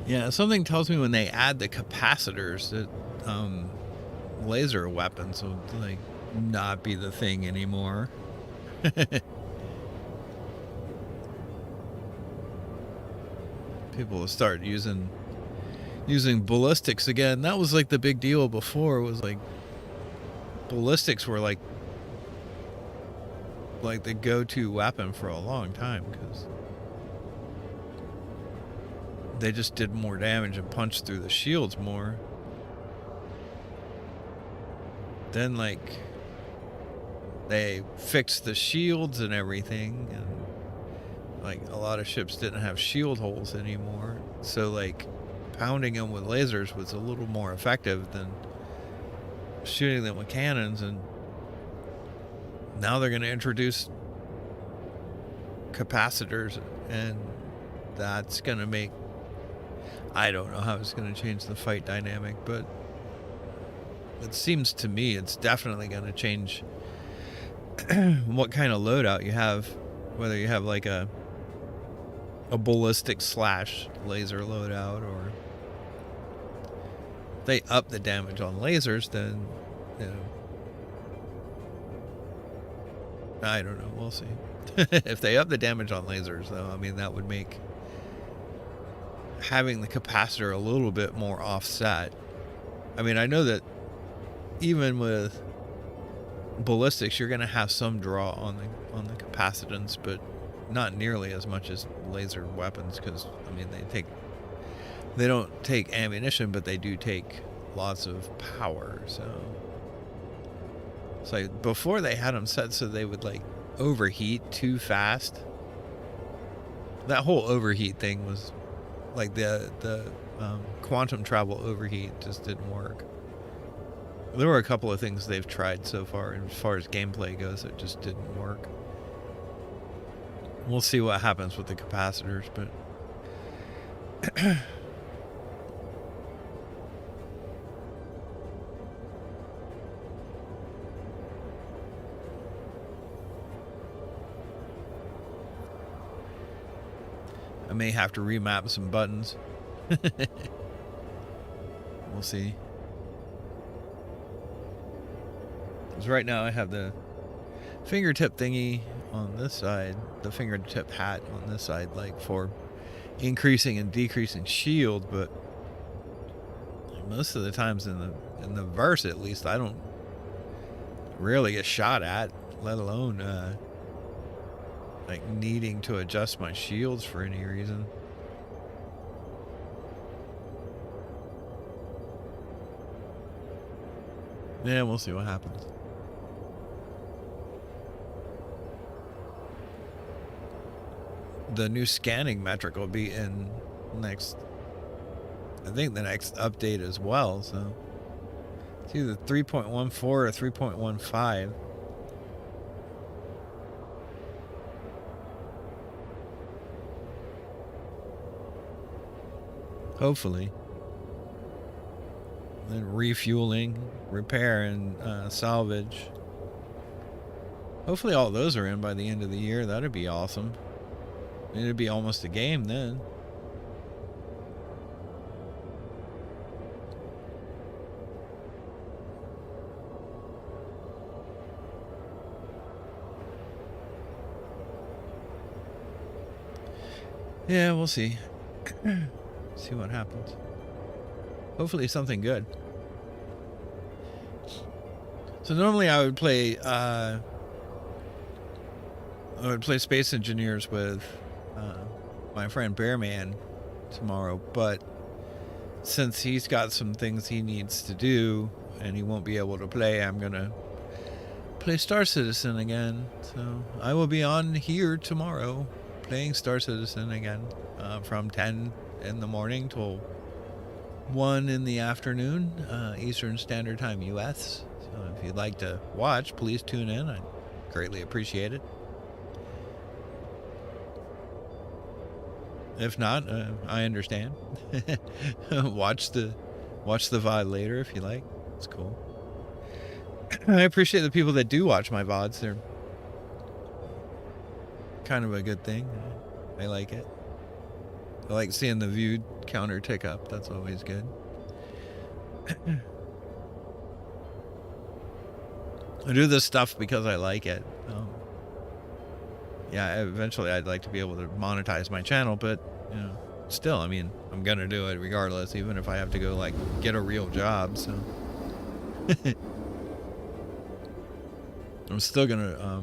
Yeah, something tells me when they add the capacitors that laser weapons will like not be the thing anymore. People will start using ballistics again. That was like the big deal before, was like ballistics were like the go-to weapon for a long time, because they just did more damage and punched through the shields more. Then, like, they fixed the shields and everything, and like a lot of ships didn't have shield holes anymore, so like pounding them with lasers was a little more effective than shooting them with cannons. And now they're going to introduce capacitors, and that's going to make, I don't know how it's going to change the fight dynamic, but it seems to me it's definitely going to change what kind of loadout you have, whether you have like a ballistic slash laser loadout, or if they up the damage on lasers, then, you know, I don't know, we'll see. If they up the damage on lasers, though, I mean, that would make having the capacitor a little bit more offset. I mean, I know that even with ballistics, you're going to have some draw on the capacitance, but not nearly as much as laser weapons, because I mean, they don't take ammunition, but they do take lots of power. So it's like before they had them set so they would like overheat too fast. That whole overheat thing was like the quantum travel overheat just didn't work. There were a couple of things they've tried so far, and as far as gameplay goes, it just didn't work. We'll see what happens with the capacitors, but I may have to remap some buttons. We'll see. Because right now I have the fingertip thingy on this side, the fingertip hat on this side, like for increasing and decreasing shield, but most of the times in the verse, at least, I don't really get shot at, let alone like needing to adjust my shields for any reason. Yeah, we'll see what happens. The new scanning metric will be in I think the next update as well, so it's either 3.14 or 3.15. Hopefully. Then refueling, repair, and salvage. Hopefully all those are in by the end of the year. That'd be awesome. It'd be almost a game then. Yeah, we'll see. See what happens. Hopefully something good. So normally I would play Space Engineers with my friend Bearman tomorrow, but since he's got some things he needs to do and he won't be able to play, I'm gonna play Star Citizen again. So I will be on here tomorrow playing Star Citizen again from 10 in the morning till 1 in the afternoon, Eastern Standard Time US. So if you'd like to watch, please tune in. I'd greatly appreciate it. If not, I understand. Watch the VOD later if you like. It's cool. I appreciate the people that do watch my VODs. They're kind of a good thing. I like it. I like seeing the viewed counter tick up. That's always good. I do this stuff because I like it. Yeah, eventually I'd like to be able to monetize my channel, but, you know, still, I mean, I'm going to do it regardless, even if I have to go, like, get a real job, so. I'm still going to,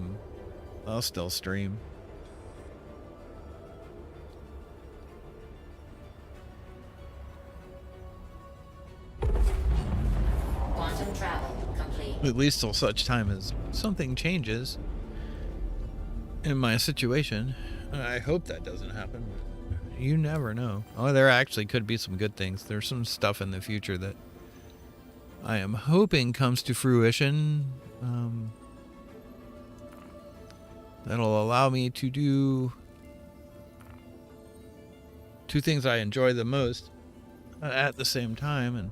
I'll still stream. At least till such time as something changes in my situation. I hope that doesn't happen. But you never know. Oh, there actually could be some good things. There's some stuff in the future that I am hoping comes to fruition. That'll allow me to do two things I enjoy the most at the same time, and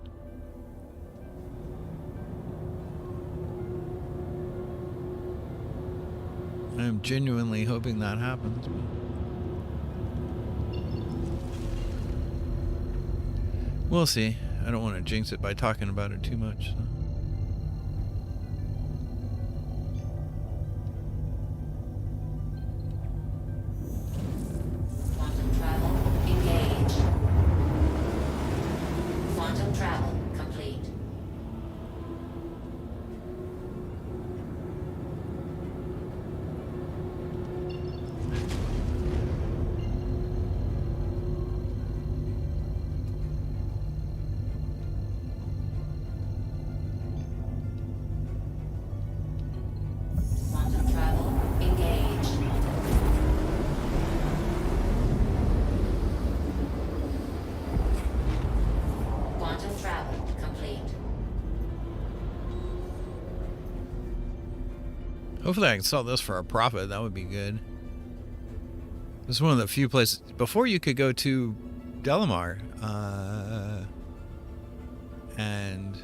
I'm genuinely hoping that happens. We'll see. I don't want to jinx it by talking about it too much. So. Quantum travel engaged. Quantum travel complete. Quantum travel engaged. Quantum travel complete. Hopefully I can sell this for a profit. That would be good. This is one of the few places. Before you could go to Delamar and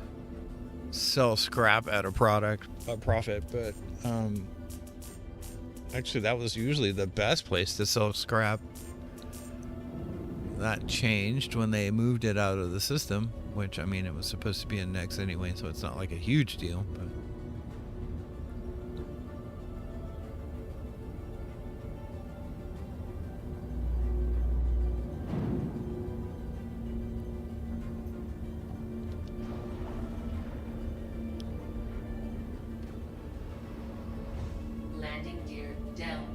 sell scrap at a profit, but actually that was usually the best place to sell scrap. That changed when they moved it out of the system, which, I mean, it was supposed to be in Nex anyway, so it's not like a huge deal, but Landing gear down.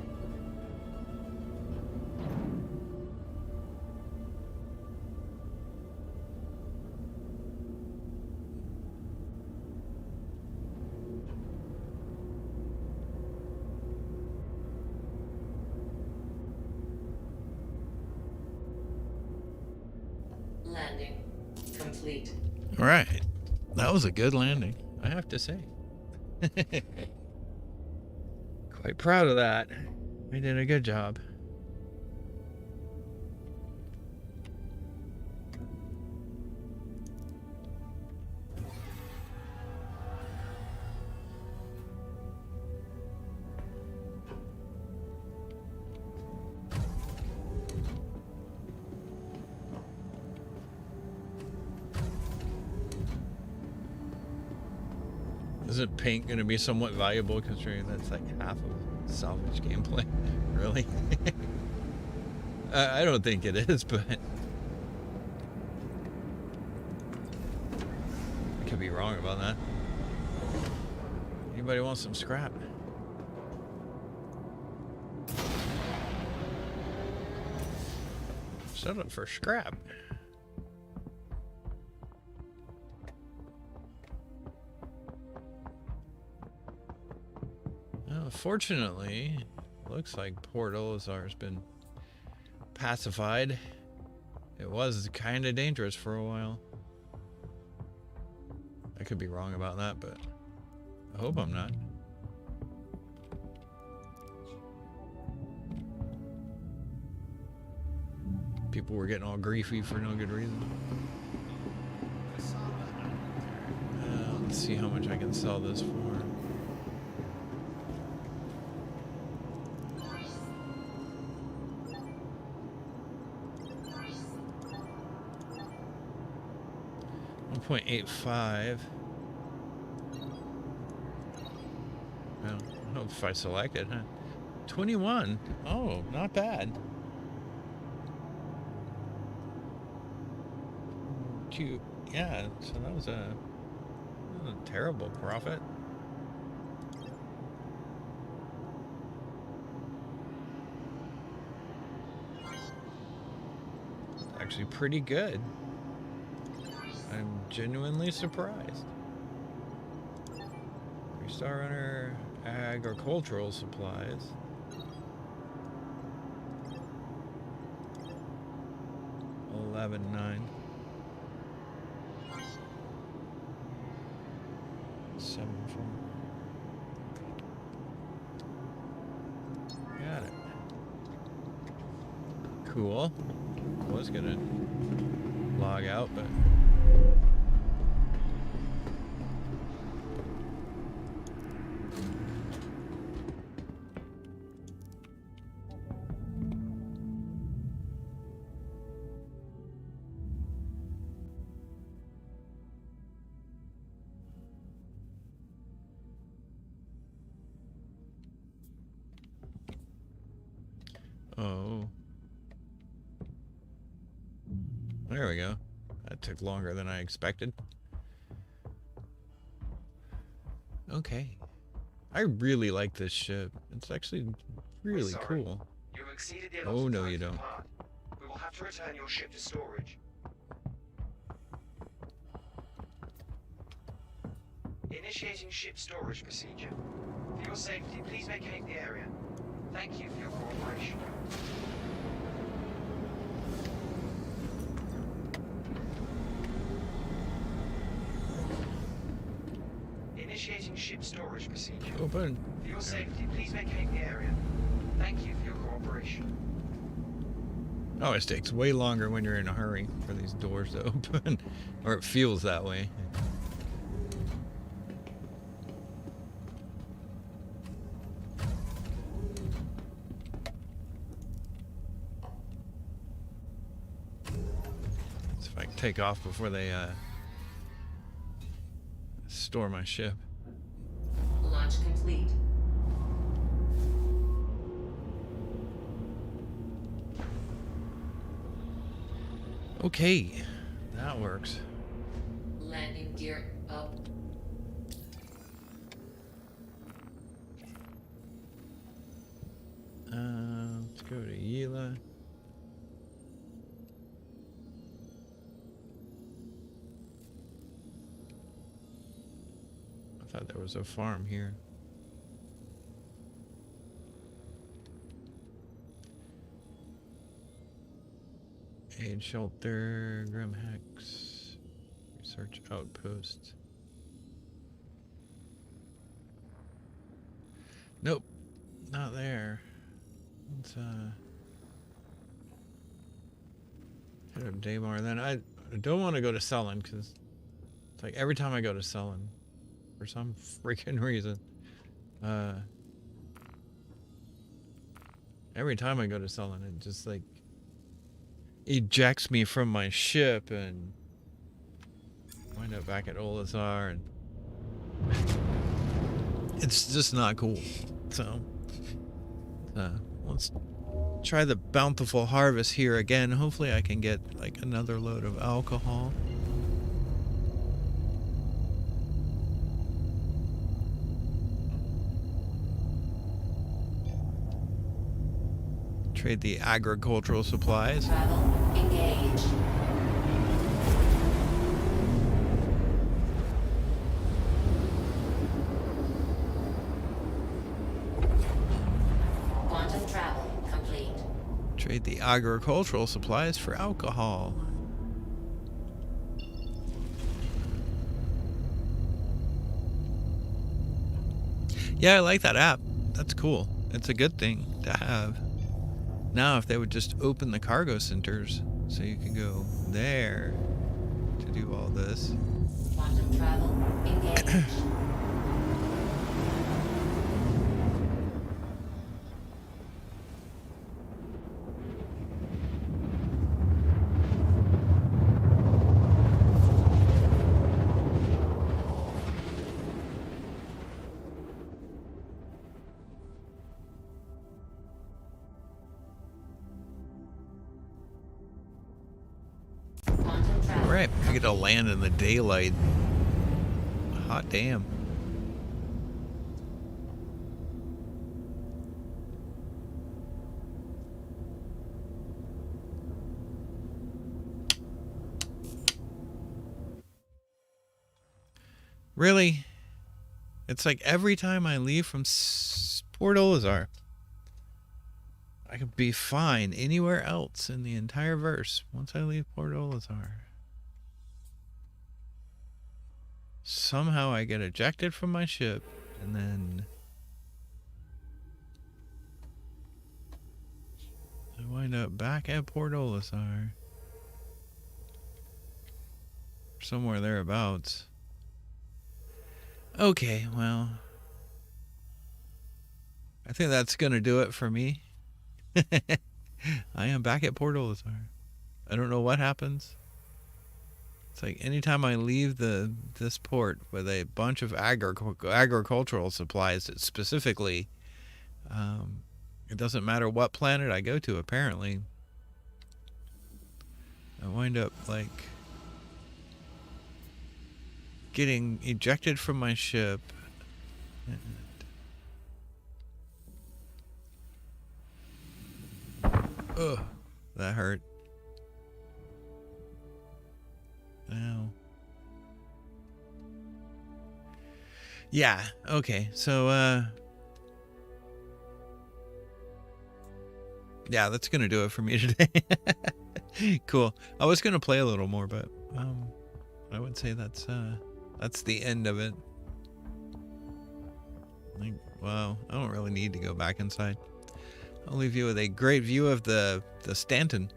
Landing complete. all right. That was a good landing, I have to say. Quite proud of that. We did a good job. Isn't paint going to be somewhat valuable considering that's like half of salvage gameplay? Really? I don't think it is, but I could be wrong about that. Anybody want some scrap? Shut up for scrap. Fortunately, looks like Port Olazar's been pacified. It was kind of dangerous for a while. I could be wrong about that, but I hope I'm not. People were getting all griefy for no good reason. Let's see how much I can sell this for. .85. I don't know if I select it, huh? 21. Oh, not bad. Cute. Yeah, so that was a terrible profit. Actually pretty good. I'm genuinely surprised. Star Runner, agricultural supplies. $11.9. 7.4. Got it. Cool. Was gonna log out, but oh. There we go. That took longer than I expected. Okay. I really like this ship. It's actually really sorry. cool. You've exceeded the Oh, allotted no, time you to don't. depart. We will have to return your ship to storage. Initiating ship storage procedure. For your safety, please vacate the area. Thank you for your cooperation. Initiating ship storage procedure. Open. For your safety, please vacate the area. Thank you for your cooperation. Always takes way longer when you're in a hurry for these doors to open. Or it feels that way. So if I can take off before they store my ship. Launch complete. Okay, that works. Landing gear up. Let's go to Yila. I thought there was a farm here. Aid shelter, Grim Hex, research outpost. Nope, not there. Let's hit up Daymar. Then I don't want to go to Sullen because it's like every time I go to Sullen, for some freaking reason, every time I go to Sullen, it just like ejects me from my ship and wind up back at Olisar, and it's just not cool. So let's try the bountiful harvest here again. Hopefully I can get like another load of alcohol. Trade the agricultural supplies. Travel engaged. Quantum travel complete. Trade the agricultural supplies for alcohol. Yeah, I like that app. That's cool. It's a good thing to have. Now, if they would just open the cargo centers so you can go there to do all this. Quantum travel engaged. Alright, I get to land in the daylight. Hot damn. Really? It's like every time I leave from Port Olisar, I could be fine anywhere else in the entire verse once I leave Port Olisar. Somehow I get ejected from my ship, and then I wind up back at Port Olisar. Somewhere thereabouts. Okay, well, I think that's going to do it for me. I am back at Port Olisar. I don't know what happens. It's like anytime I leave this port with a bunch of agricultural supplies, that specifically, it doesn't matter what planet I go to, apparently, I wind up like getting ejected from my ship. Ugh, that hurt. Ow. Yeah, okay, so, yeah, that's gonna do it for me today. Cool. I was gonna play a little more, but, I would say that's the end of it. Like, wow, I don't really need to go back inside. I'll leave you with a great view of the Stanton.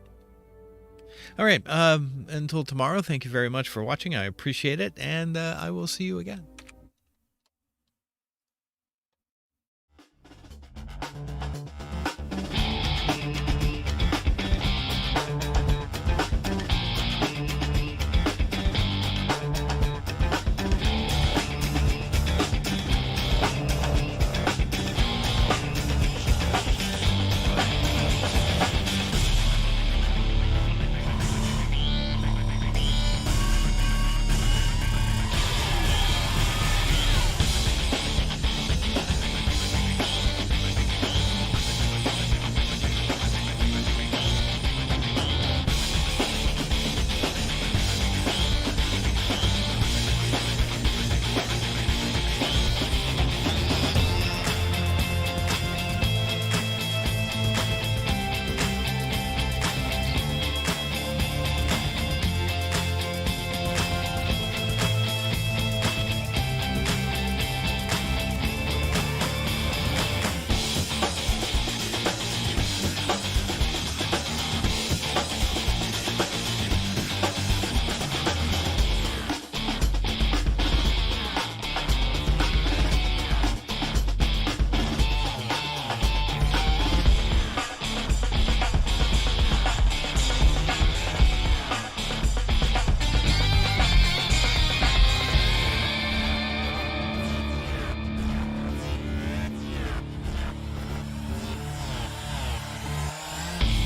All right, until tomorrow, thank you very much for watching. I appreciate it, and I will see you again.